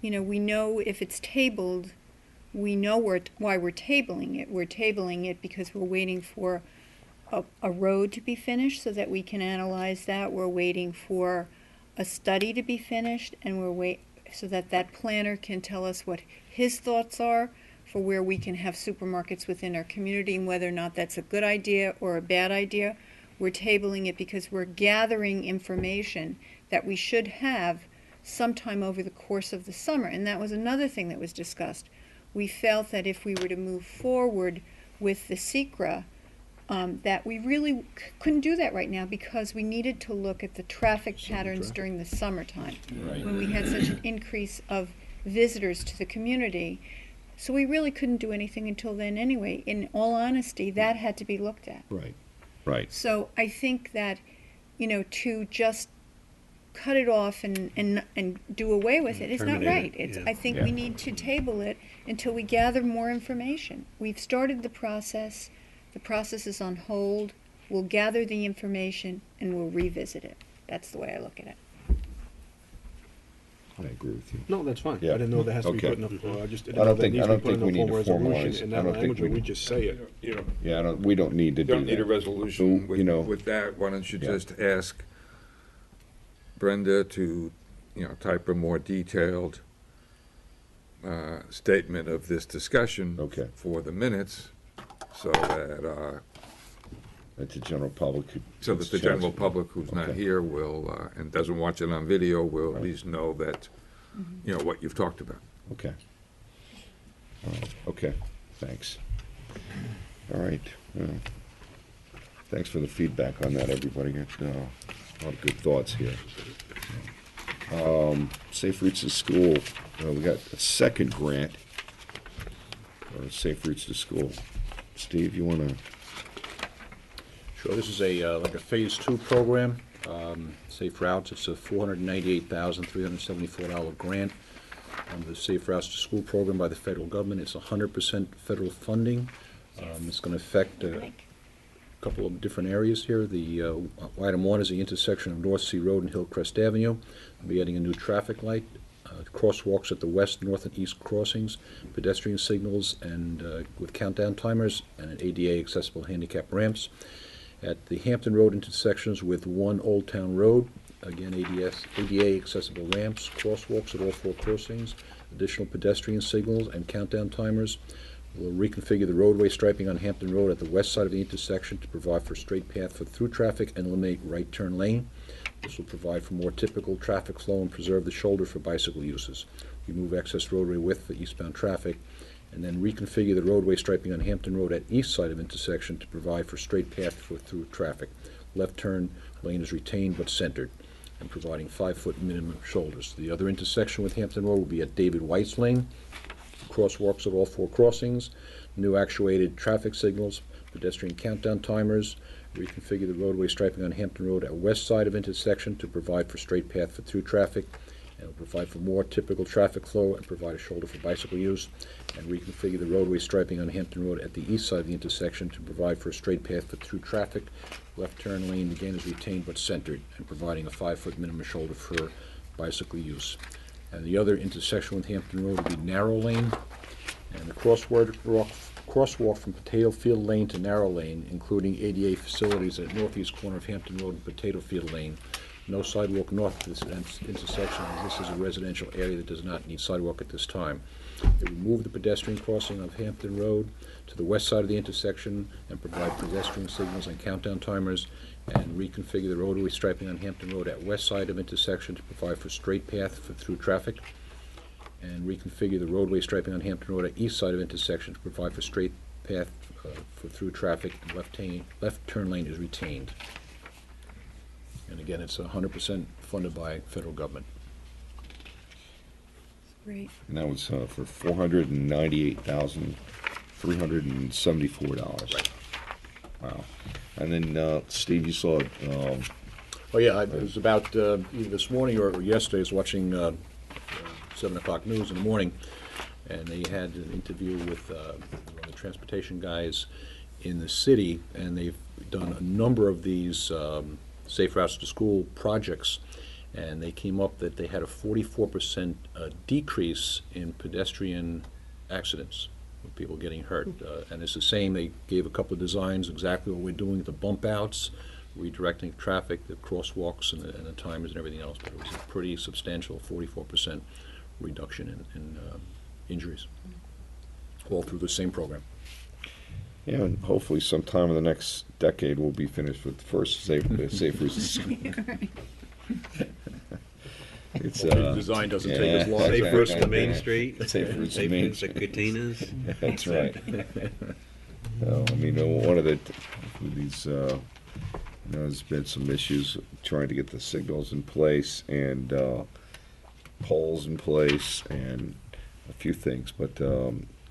we know if it's tabled, we know why we're tabling it. We're tabling it because we're waiting for a road to be finished so that we can analyze that. We're waiting for a study to be finished, and so that planner can tell us what his thoughts are for where we can have supermarkets within our community, and whether or not that's a good idea or a bad idea. We're tabling it because we're gathering information that we should have sometime over the course of the summer. And that was another thing that was discussed. We felt that if we were to move forward with the SECRA, that we really couldn't do that right now because we needed to look at the traffic patterns during the summertime, when we had such an increase of visitors to the community. So we really couldn't do anything until then anyway. In all honesty, that had to be looked at. right. So I think that, to just cut it off and do away with it is not Terminate right. it, yeah. I think Yeah. we need to table it until we gather more information. We've started the process. The process is on hold. We'll gather the information and we'll revisit it. That's the way I look at it. I agree with you. No, that's fine. I Yeah. didn't know there has to be Okay. put in I just didn't I know don't that think- needs I to be don't put in think we a need full to resolution formalize- in I that don't think language, or we we need- just say it. You We don't need to do that. don't need a resolution So, with, with that. Why don't you Yeah. just ask Brenda to, type a more detailed statement of this discussion Okay. for the minutes, so that That the general public could. the general public who's not Okay. here will and doesn't watch it on video will at Right. least know that what you've talked about. Okay. Okay, thanks. All right. Well, thanks for the feedback on that, everybody. Got, a lot of good thoughts here. Safe Routes to School. We got a second grant for Safe Routes to School. Steve, you want to? Sure, this is like a phase 2 program, Safe Routes. It's a $498,374 grant under the Safe Routes to School program by the federal government. It's 100% federal funding. It's going to affect a couple of different areas here. The item 1 is the intersection of North Sea Road and Hillcrest Avenue. We'll be adding a new traffic light, crosswalks at the west, north, and east crossings, pedestrian signals, and with countdown timers, and an ADA accessible handicap ramps. At the Hampton Road intersections with 1 Old Town Road, again, ADA accessible ramps, crosswalks at all 4 crossings, additional pedestrian signals and countdown timers. We'll reconfigure the roadway striping on Hampton Road at the west side of the intersection to provide for straight path for through traffic and eliminate right turn lane. This will provide for more typical traffic flow and preserve the shoulder for bicycle uses. Remove excess roadway width for eastbound traffic, and then reconfigure the roadway striping on Hampton Road at east side of intersection to provide for straight path for through traffic. Left turn lane is retained but centered, and providing 5-foot minimum shoulders. The other intersection with Hampton Road will be at David White's Lane, crosswalks at all 4 crossings, new actuated traffic signals, pedestrian countdown timers, reconfigure the roadway striping on Hampton Road at west side of intersection to provide for straight path for through traffic, and will provide for more typical traffic flow and provide a shoulder for bicycle use, and reconfigure the roadway striping on Hampton Road at the east side of the intersection to provide for a straight path for through traffic. Left turn lane again is retained but centered, and providing a 5-foot minimum shoulder for bicycle use. And the other intersection with Hampton Road will be narrow lane, and the crosswalk from Potato Field Lane to narrow lane, including ADA facilities at northeast corner of Hampton Road and Potato Field Lane, No sidewalk north of this intersection, as this is a residential area that does not need sidewalk at this time. They remove the pedestrian crossing of Hampton Road to the west side of the intersection and provide pedestrian signals and countdown timers, and reconfigure the roadway striping on Hampton Road at west side of intersection to provide for straight path for through traffic, and reconfigure the roadway striping on Hampton Road at east side of intersection to provide for straight path for through traffic, and left turn lane is retained. And again, it's 100% funded by federal government. Great. And that was for $498,374. Right. Wow. And then, Steve, you saw it. Oh, yeah, it was about either this morning or yesterday. I was watching 7 o'clock news in the morning, and they had an interview with one of the transportation guys in the city, and they've done a number of these safe routes to school projects, and they came up that they had a 44% decrease in pedestrian accidents, with people getting hurt. And it's the same, they gave a couple of designs, exactly what we're doing, the bump outs, redirecting traffic, the crosswalks, and the timers and everything else, but it was a pretty substantial 44% reduction in injuries, all through the same program. Yeah, and hopefully sometime in the next decade we'll be finished with the first safe routes to school. It's Design doesn't take as long. Safe routes to Main Street. Safe routes to Safe Main routes to Street. Katinas. That's right. I mean, one of these, there's been some issues trying to get the signals in place and poles in place and a few things, but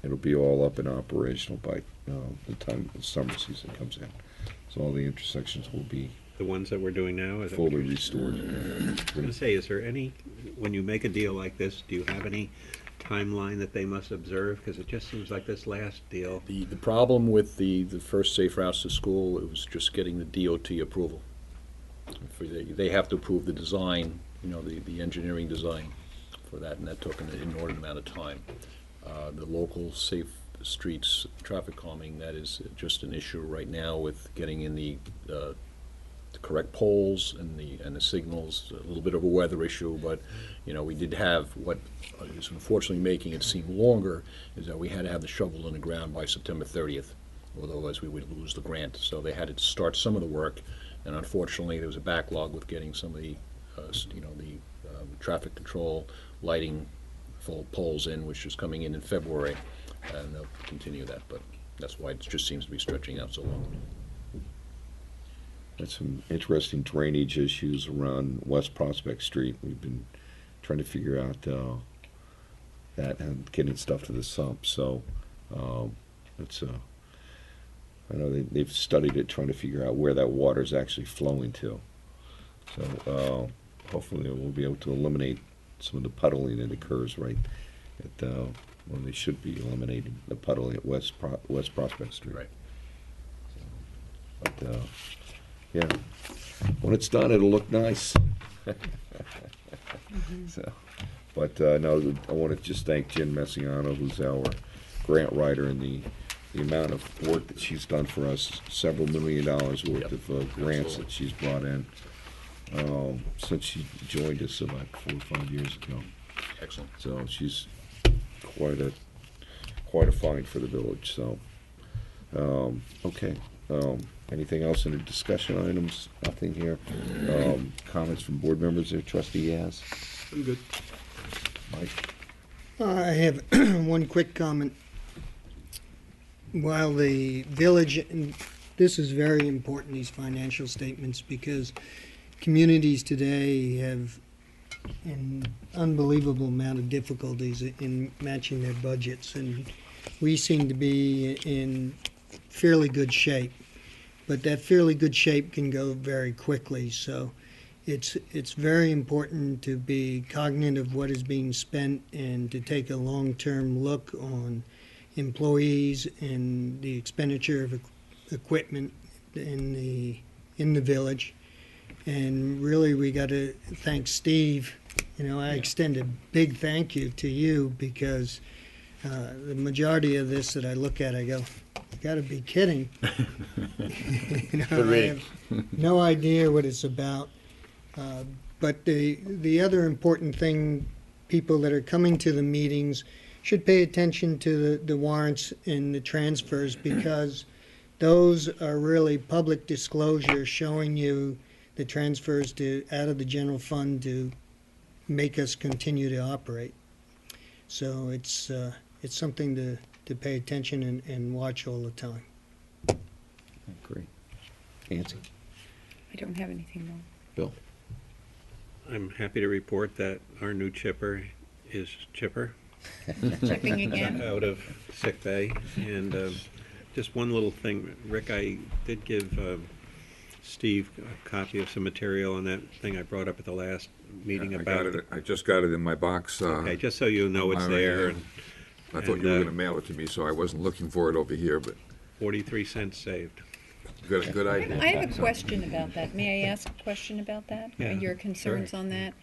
it'll be all up and operational by the time the summer season comes in. So all the intersections will be The ones that we're doing now? Is that fully what you're- restored. I was going to say, is there any, when you make a deal like this, do you have any timeline that they must observe? Because it just seems like this last deal. The problem with the first safe routes to school, it was just getting the DOT approval. They have to approve the design, the engineering design for that, and that took an inordinate amount of time. The local safe streets traffic calming, that is just an issue right now with getting in the correct poles and the signals. A little bit of a weather issue, but we did have what is unfortunately making it seem longer is that we had to have the shovel in the ground by September 30th, otherwise we would lose the grant. So they had to start some of the work, and unfortunately there was a backlog with getting some of the traffic control lighting full poles in, which is coming in February, and they'll continue that, but that's why it just seems to be stretching out so long. That's some interesting drainage issues around West Prospect Street. We've been trying to figure out that and getting stuff to the sump. So it's I know they've studied it, trying to figure out where that water is actually flowing to. So hopefully we'll be able to eliminate some of the puddling that occurs right at when they should be eliminating the puddling at West Prospect Street. Right. But yeah, when it's done, it'll look nice. So, but no, I want to just thank Jen Messiano, who's our grant writer, and the amount of work that she's done for us, several $1 million worth Yep. of grants that she's brought in since she joined us about 4 or 5 years ago. Excellent. So she's quite a find for the village. So okay. Anything else in the discussion items? Nothing here. Comments from board members there, Trustee Yaz? I'm good. Mike? I have one quick comment. While the village, and this is very important, these financial statements, because communities today have an unbelievable amount of difficulties in matching their budgets, and we seem to be in fairly good shape. But that fairly good shape can go very quickly, so it's very important to be cognizant of what is being spent and to take a long-term look on employees and the expenditure of equipment in the village. And really, we got to thank Steve. I extend a big thank you to you, because the majority of this that I look at, I go, you got to be kidding. I have no idea what it's about. But the other important thing, people that are coming to the meetings should pay attention to the warrants and the transfers, because those are really public disclosure showing you the transfers out of the general fund to make us continue to operate. So it's something to pay attention and watch all the time. Great. Nancy? I don't have anything more. Bill? I'm happy to report that our new chipper is chipper. Chipping again? Out of sick bay. And just one little thing, Rick, I did give Steve a copy of some material on that thing I brought up at the last meeting I about. got it. I just got it in my box. Okay, just so you know it's all right, there. yeah. I thought you were going to mail it to me, so I wasn't looking for it over here, but 43 cents saved. good idea. I have a question about that. May I ask a question about that? Yeah, Your concerns sure. on that?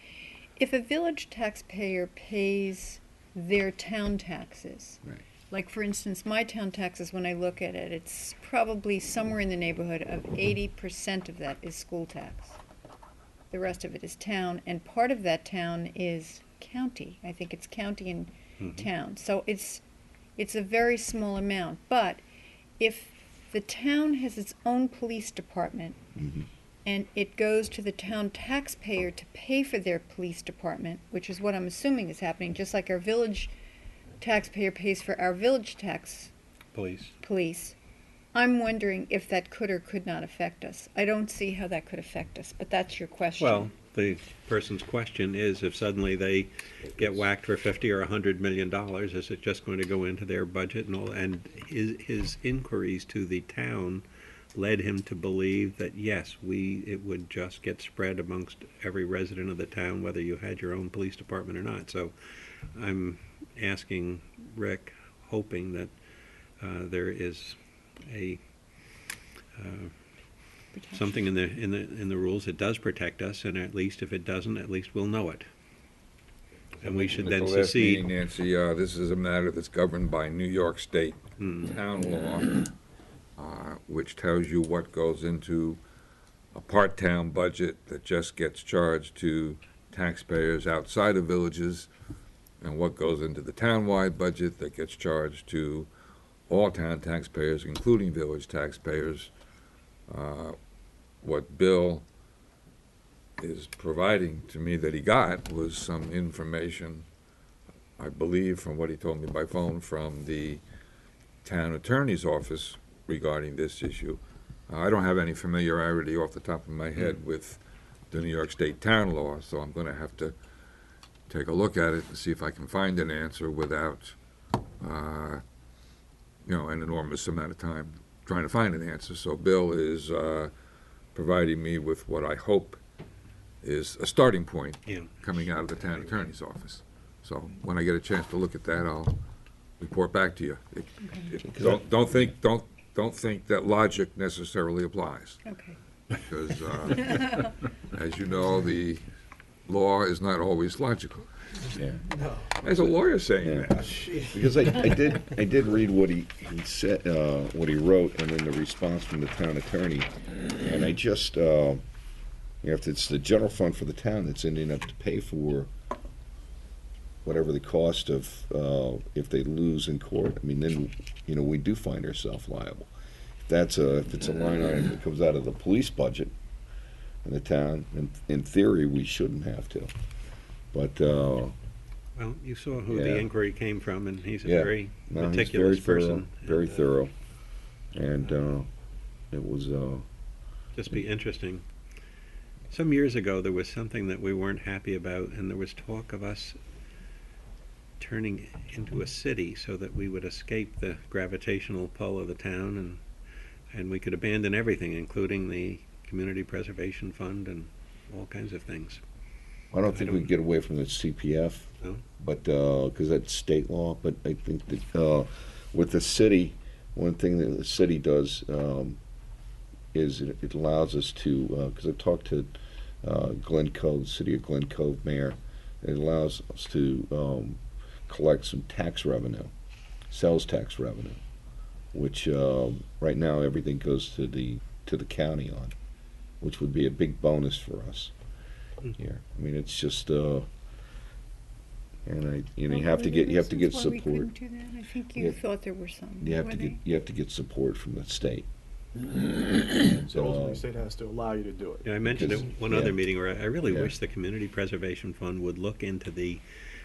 If a village taxpayer pays their town taxes, Right. like for instance, my town taxes, when I look at it, it's probably somewhere in the neighborhood of 80% of that is school tax. The rest of it is town, and part of that town is county. I think it's county and town. So it's a very small amount. But if the town has its own police department, and it goes to the town taxpayer to pay for their police department, which is what I'm assuming is happening, just like our village taxpayer pays for our village police, I'm wondering if that could or could not affect us. I don't see how that could affect us, but that's your question. Well, the person's question is, if suddenly they get whacked for 50 or 100 million dollars, is it just going to go into their budget and all? And his inquiries to the town led him to believe that yes, it would just get spread amongst every resident of the town, whether you had your own police department or not. So, I'm asking Rick, hoping that there is a something in the rules that does protect us, and at least if it doesn't, at least we'll know it. And we should At then the last secede. meeting, Nancy, this is a matter that's governed by New York State town law, which tells you what goes into a part-town budget that just gets charged to taxpayers outside of villages, and what goes into the town-wide budget that gets charged to all town taxpayers, including village taxpayers. What Bill is providing to me that he got was some information, I believe, from what he told me by phone, from the town attorney's office regarding this issue. I don't have any familiarity off the top of my head with the New York State town law, so I'm going to have to take a look at it and see if I can find an answer without, an enormous amount of time trying to find an answer. So Bill is providing me with what I hope is a starting point coming out of the town attorney's office. So when I get a chance to look at that, I'll report back to you. Don't think that logic necessarily applies. Okay. Because, as you know, the law is not always logical. Yeah. As a lawyer saying Yeah. that. Because I did read what he said, what he wrote, and then the response from the town attorney, and I just, if it's the general fund for the town that's ending up to pay for whatever the cost of, if they lose in court, I mean, then, we do find ourselves liable. If it's a line item that comes out of the police budget in the town, in theory, we shouldn't have to. But, Well, you saw who the Yeah. inquiry came from, and he's a Yeah. very no, he's meticulous very thorough, person. very And, thorough. And it was, just be interesting. Some years ago, there was something that we weren't happy about, and there was talk of us turning into a city so that we would escape the gravitational pull of the town, and we could abandon everything, including the Community Preservation Fund and all kinds of things. I don't think we can get away from the CPF, No? but, because that's state law, but I think that, with the city, one thing that the city does, is it allows us to, because I talked to, Glen Cove, the city of Glen Cove mayor, it allows us to, collect some tax revenue, sales tax revenue, which, right now everything goes to the county on, which would be a big bonus for us. here. I mean, it's just, and you Well, have to were there get reasons why we support. couldn't do that? I think you Yeah. thought there were some. You have were to they? get support from the state. So ultimately, the state has to allow you to do it. Yeah, I mentioned at Because- one yeah. other meeting where I really Yeah. wish the Community Preservation Fund would look into the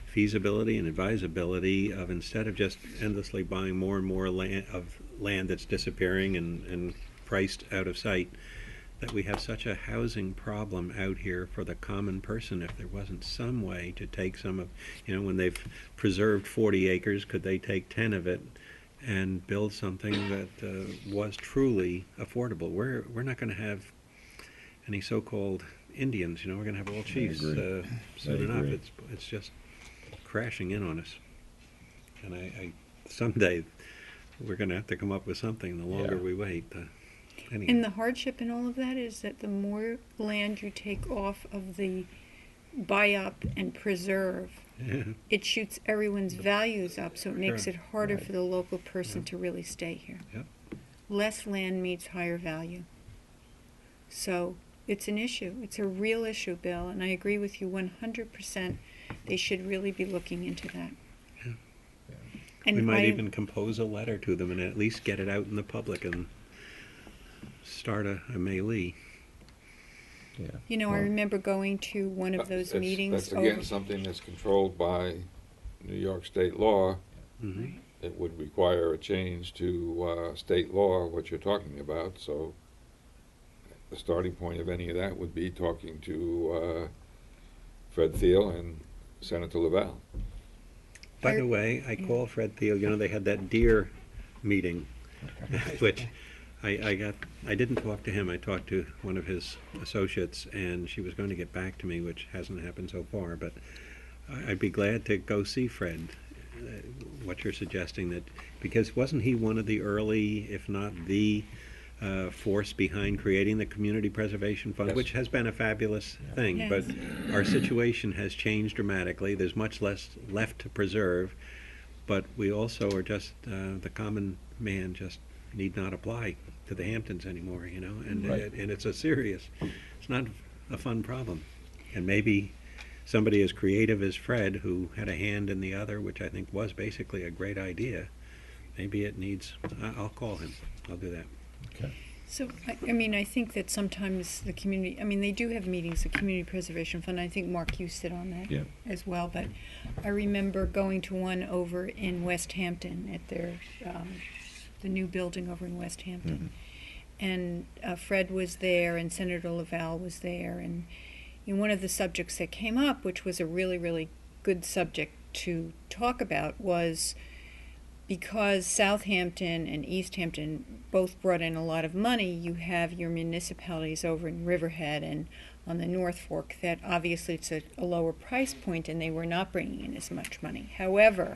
feasibility and advisability of, instead of just endlessly buying more and more land that's disappearing and priced out of sight, that we have such a housing problem out here for the common person. If there wasn't some way to take some of, when they've preserved 40 acres, could they take 10 of it and build something that was truly affordable? We're not going to have any so-called Indians. We're going to have all chiefs agree. soon I enough. agree. It's just crashing in on us. And I someday we're going to have to come up with something. The longer Yeah. we wait, anyhow. And the hardship in all of that is that the more land you take off of the buy up and preserve, Yeah. it shoots everyone's values up, so it makes Sure. it harder Right. for the local person to really stay here. Yep. Less land means higher value. So it's an issue. It's a real issue, Bill, and I agree with you 100%. They should really be looking into that. Yeah. And We might I- even compose a letter to them and at least get it out in the public and start a melee. Yeah. I Well, remember going to one of those meetings. That's again over- something that's controlled by New York state law. Mm-hmm. It would require a change to state law, what you're talking about, so the starting point of any of that would be talking to Fred Thiel and Senator Lavelle. By the way, I called Fred Thiel. They had that deer meeting, which I didn't talk to him. I talked to one of his associates, and she was going to get back to me, which hasn't happened so far. But I'd be glad to go see Fred. What you're suggesting, that because wasn't he one of the early, if not the force behind creating the Community Preservation Fund, Yes. which has been a fabulous thing. Yes. But our situation has changed dramatically. There's much less left to preserve, but we also are just the common man just need not apply to the Hamptons anymore, and Right. and it's it's not a fun problem, and maybe somebody as creative as Fred, who had a hand in the other, which I think was basically a great idea, maybe it needs. I'll call him. I'll do that. Okay. So, I think that sometimes the community, they do have meetings, the Community Preservation Fund. I think, Mark, you sit on that Yeah. as well. But I remember going to one over in West Hampton at their, the new building over in West Hampton. And Fred was there and Senator Lavelle was there. And one of the subjects that came up, which was a really, really good subject to talk about, was because Southampton and East Hampton both brought in a lot of money, you have your municipalities over in Riverhead and on the North Fork that obviously it's a lower price point and they were not bringing in as much money. However,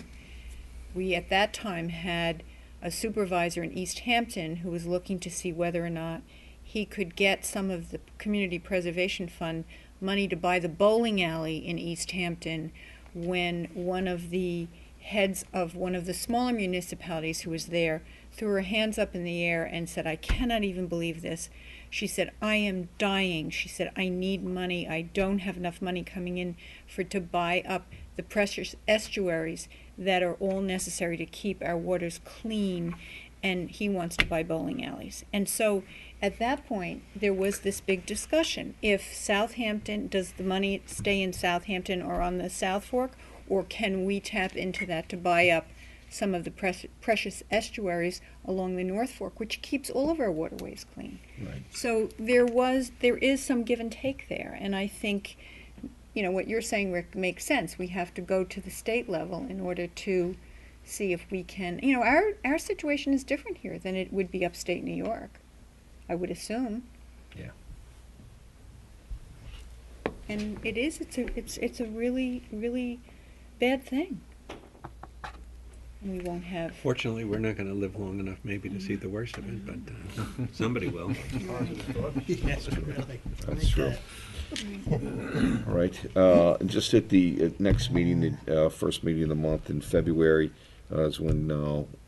we at that time had a supervisor in East Hampton who was looking to see whether or not he could get some of the Community Preservation Fund money to buy the bowling alley in East Hampton, when one of the heads of one of the smaller municipalities who was there threw her hands up in the air and said, "I cannot even believe this." She said, "I am dying." She said, "I need money. I don't have enough money coming in to buy up the precious estuaries that are all necessary to keep our waters clean." And he wants to buy bowling alleys. And so at that point, there was this big discussion. If Southampton, does the money stay in Southampton or on the South Fork, or can we tap into that to buy up some of the precious estuaries along the North Fork, which keeps all of our waterways clean? Right. So there is some give and take there. And I think, what you're saying, Rick, makes sense. We have to go to the state level in order to see if we can, our situation is different here than it would be upstate New York, I would assume. Yeah. And it is, it's a really, really bad thing. And we won't have, Fortunately, we're not going to live long enough maybe to see the worst of it, but somebody will. Yes, really. That's true. All right, just at the next meeting, the first meeting of the month in February, is when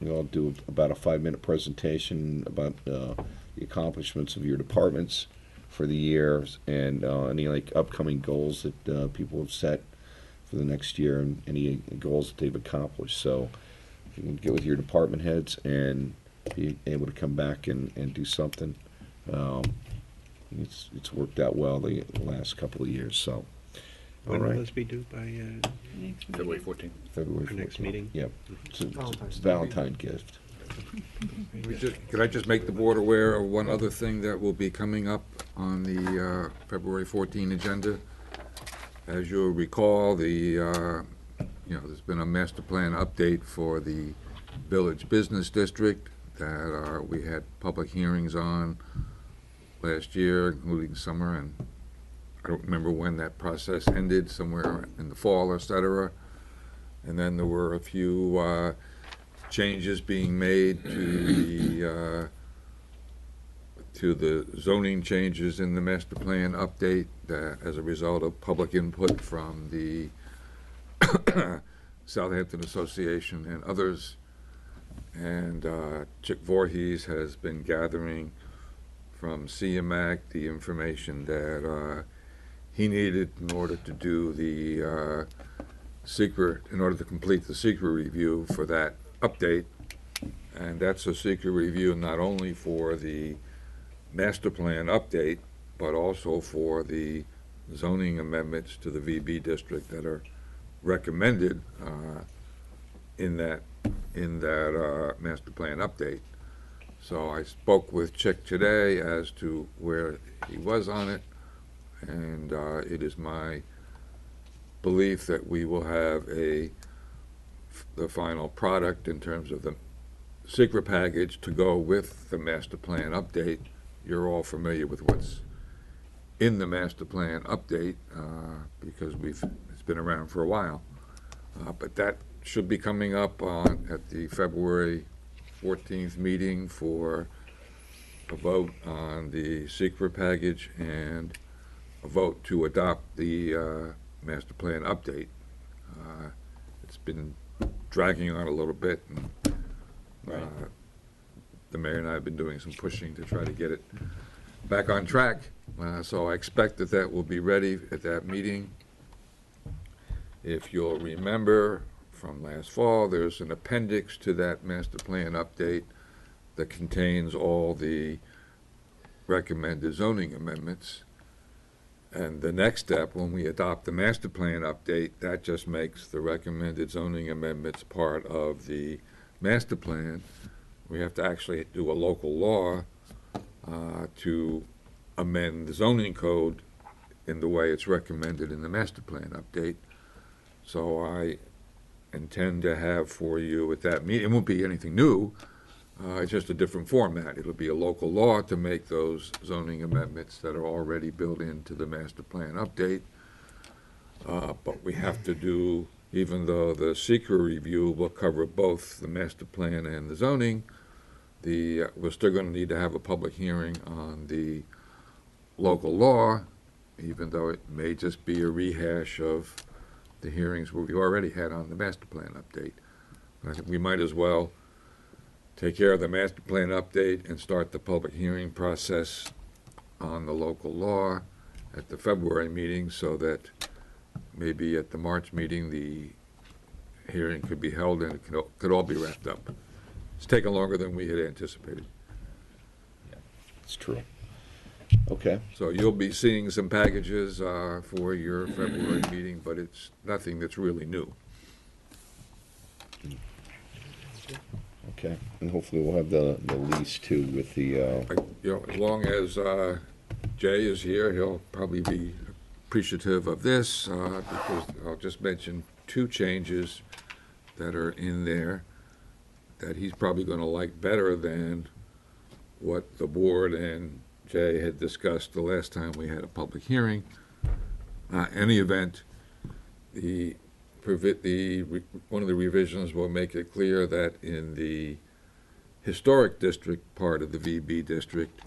we all do about a 5-minute presentation about the accomplishments of your departments for the years, and any like upcoming goals that people have set for the next year, and any goals that they've accomplished. So if you can get with your department heads and be able to come back and do something, it's worked out well the last couple of years. So When all will right. this be due by February 14th. February our next 14th. meeting? Yep. It's a Valentine gift. Could I just make the board aware of one other thing that will be coming up on the February 14 agenda? As you'll recall, there's been a master plan update for the Village Business District that we had public hearings on last year, including summer, and I don't remember when that process ended, somewhere in the fall, et cetera. And then there were a few changes being made to the zoning changes in the master plan update that, as a result of public input from the Southampton Association and others. And Chick Voorhees has been gathering from CMAC the information that he needed in order to do the in order to complete the secret review for that update. And that's a secret review not only for the master plan update, but also for the zoning amendments to the VB district that are recommended in that master plan update. So I spoke with Chick today as to where he was on it, and it is my belief that we will have the final product in terms of the secret package to go with the master plan update. You're all familiar with what's in the master plan update because it's been around for a while. But that should be coming up at the February 14th meeting for a vote on the secret package and a vote to adopt the master plan update. It's been dragging on a little bit, and the mayor and I have been doing some pushing to try to get it back on track. So I expect that will be ready at that meeting. If you'll remember from last fall, there's an appendix to that master plan update that contains all the recommended zoning amendments. And the next step, when we adopt the master plan update, that just makes the recommended zoning amendments part of the master plan. We have to actually do a local law to amend the zoning code in the way it's recommended in the master plan update. So I intend to have for you at that meeting, it won't be anything new, it's just a different format. It'll be a local law to make those zoning amendments that are already built into the master plan update. But we have to do, even though the secret review will cover both the master plan and the zoning, we're still going to need to have a public hearing on the local law, even though it may just be a rehash of the hearings we already had on the master plan update. I think we might as well take care of the master plan update and start the public hearing process on the local law at the February meeting, so that maybe at the March meeting the hearing could be held and it could all be wrapped up. It's taken longer than we had anticipated. It's true. Okay. So you'll be seeing some packages for your February meeting, but it's nothing that's really new. Okay. And hopefully we'll have the lease too with the. As long as Jay is here, he'll probably be appreciative of this because I'll just mention two changes that are in there that he's probably going to like better than what the board and Jay had discussed the last time we had a public hearing. Any event, one of the revisions will make it clear that in the historic district part of the VB district,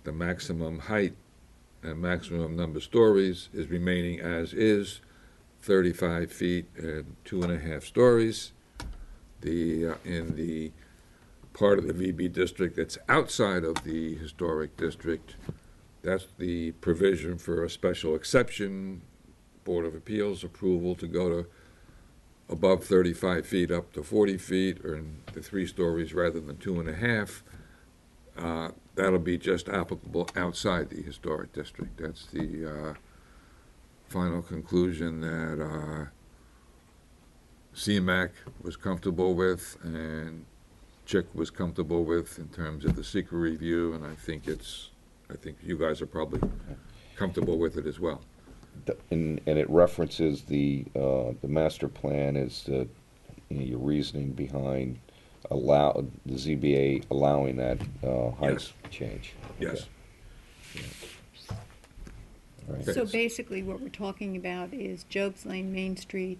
the maximum height and maximum number of stories is remaining as is, 35 feet and 2.5 stories. In the part of the VB district that's outside of the historic district, That's the provision for a special exception, Board of Appeals approval to go to above 35 feet up to 40 feet, or in the 3 stories rather than 2.5. That'll be just applicable outside the historic district. That's the final conclusion that CMAC was comfortable with and Chick was comfortable with in terms of the secret review, and I think you guys are probably comfortable with it as well. And it references the master plan as the, your reasoning behind the ZBA allowing that height change. Yes. Okay. All right. So basically, what we're talking about is Jobs Lane, Main Street,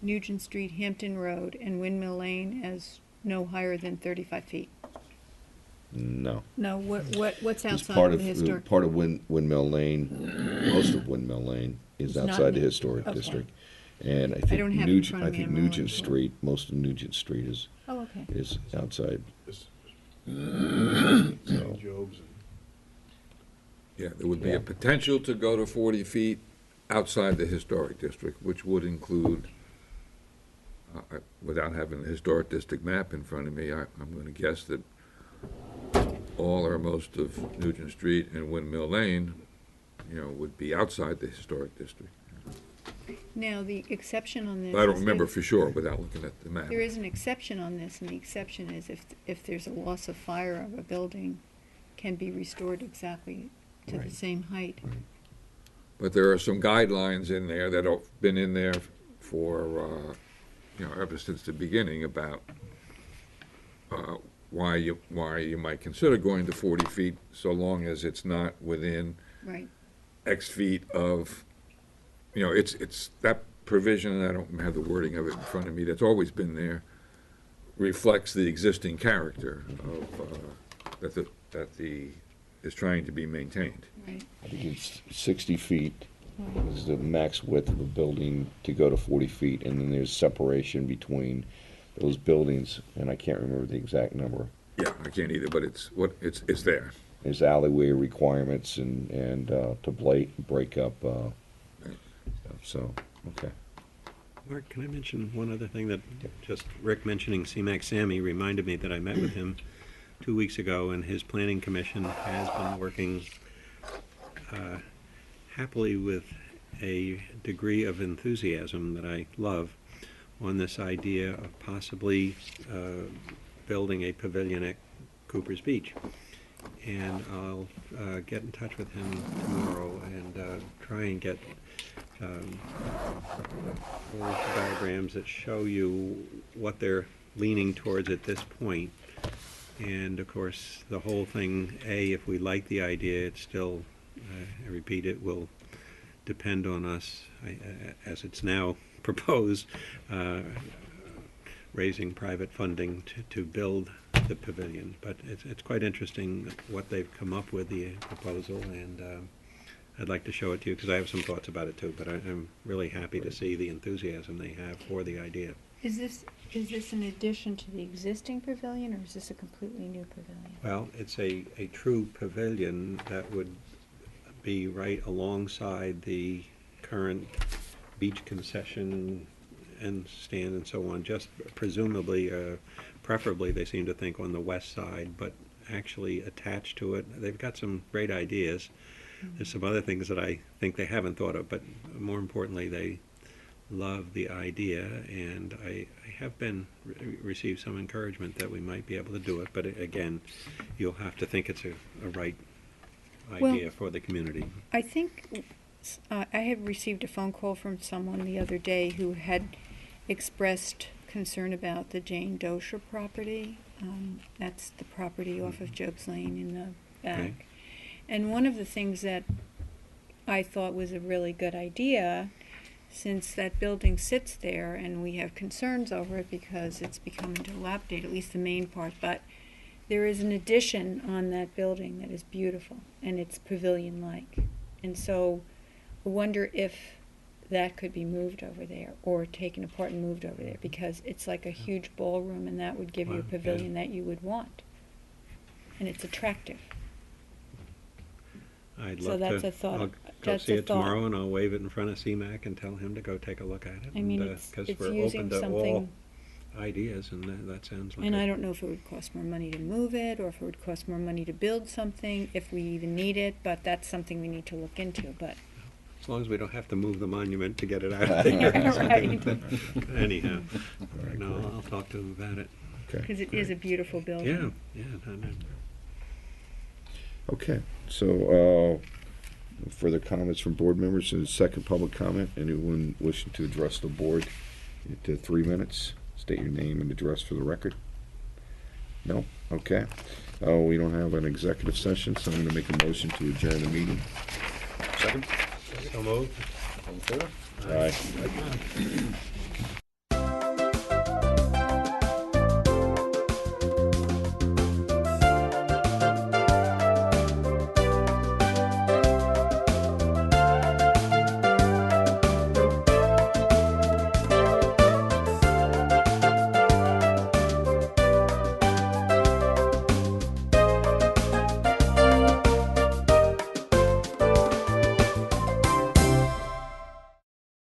Nugent Street, Hampton Road, and Windmill Lane as no higher than 35 feet. No. No, what's It's outside of the historic? part of Windmill Lane, most of Windmill Lane is It's not outside in the it. historic Okay. district. And I don't think have it in Nugent, front of me, I'm Nugent rolling for it. Street, most of Nugent Street Oh, okay. is outside. St. Job's and Yeah, there would be Yeah. a potential to go to 40 feet outside the historic district, which would include, without having the historic district map in front of me, I'm going to guess that all or most of Nugent Street and Windmill Lane, would be outside the historic district. Now, the exception on this. But I don't is remember there- for sure without looking at the map. There is an exception on this, and the exception is if there's a loss of fire of a building, can be restored exactly to the Right. same height. But there are some guidelines in there that have been in there for, ever since the beginning about why you might consider going to 40 feet so long as it's not within Right. X feet of, it's that provision, and I don't have the wording of it in front of me, that's always been there, reflects the existing character of, that is trying to be maintained. Right. I think it's 60 feet is the max width of a building to go to 40 feet, and then there's separation between those buildings, and I can't remember the exact number. Yeah, I can't either, but it's there. There's alleyway requirements and to break up, stuff, so, okay. Mark, can I mention one other thing that just Rick mentioning CMAC Sammy reminded me that I met with him 2 weeks ago, and his planning commission has been working happily with a degree of enthusiasm that I love on this idea of possibly building a pavilion at Cooper's Beach. And I'll get in touch with him tomorrow and try and get diagrams that show you what they're leaning towards at this point. And of course, the whole thing, if we like the idea, it's still, I repeat, it will depend on us, as it's now proposed, raising private funding to build the pavilion. But it's quite interesting what they've come up with, the proposal, and I'd like to show it to you because I have some thoughts about it too, but I'm really happy to see the enthusiasm they have for the idea. Is this an addition to the existing pavilion, or is this a completely new pavilion? Well, it's a true pavilion that would be right alongside the current beach concession and stand and so on, just presumably, preferably they seem to think on the west side, but actually attached to it. They've got some great ideas. There's some other things that I think they haven't thought of, but more importantly, they love the idea, and I have been received some encouragement that we might be able to do it, but again, you'll have to think it's a right idea for the community. I think I have received a phone call from someone the other day who had expressed concern about the Jane Dosher property. That's the property off of Jobs Lane in the back. Okay. And one of the things that I thought was a really good idea, since that building sits there and we have concerns over it because it's becoming dilapidated, at least the main part, but there is an addition on that building that is beautiful, and it's pavilion-like. And so I wonder if that could be moved over there or taken apart and moved over there, because it's like a huge ballroom, and that would give you a Wow, yeah. pavilion that you would want. And it's attractive. I'd So love that's to. a thought. I'll go That's see a it thought. tomorrow, and I'll wave it in front of CMAC and tell him to go take a look at it. I mean, Because it's we're using open to all something, ideas, and that sounds like. and I don't know if it would cost more money to move it, or if it would cost more money to build something, if we even need it, but that's something we need to look into, but. As long as we don't have to move the monument to get it out of there. Right. Anyhow, no, I'll talk to him about it. Okay. Because it is a beautiful building. Yeah, no. Okay, so, further comments from board members and second public comment? Anyone wishing to address the board? To 3 minutes, state your name and address for the record. No? Okay. We don't have an executive session, so I'm gonna make a motion to adjourn the meeting. Second? So moved. All in favor? Aye.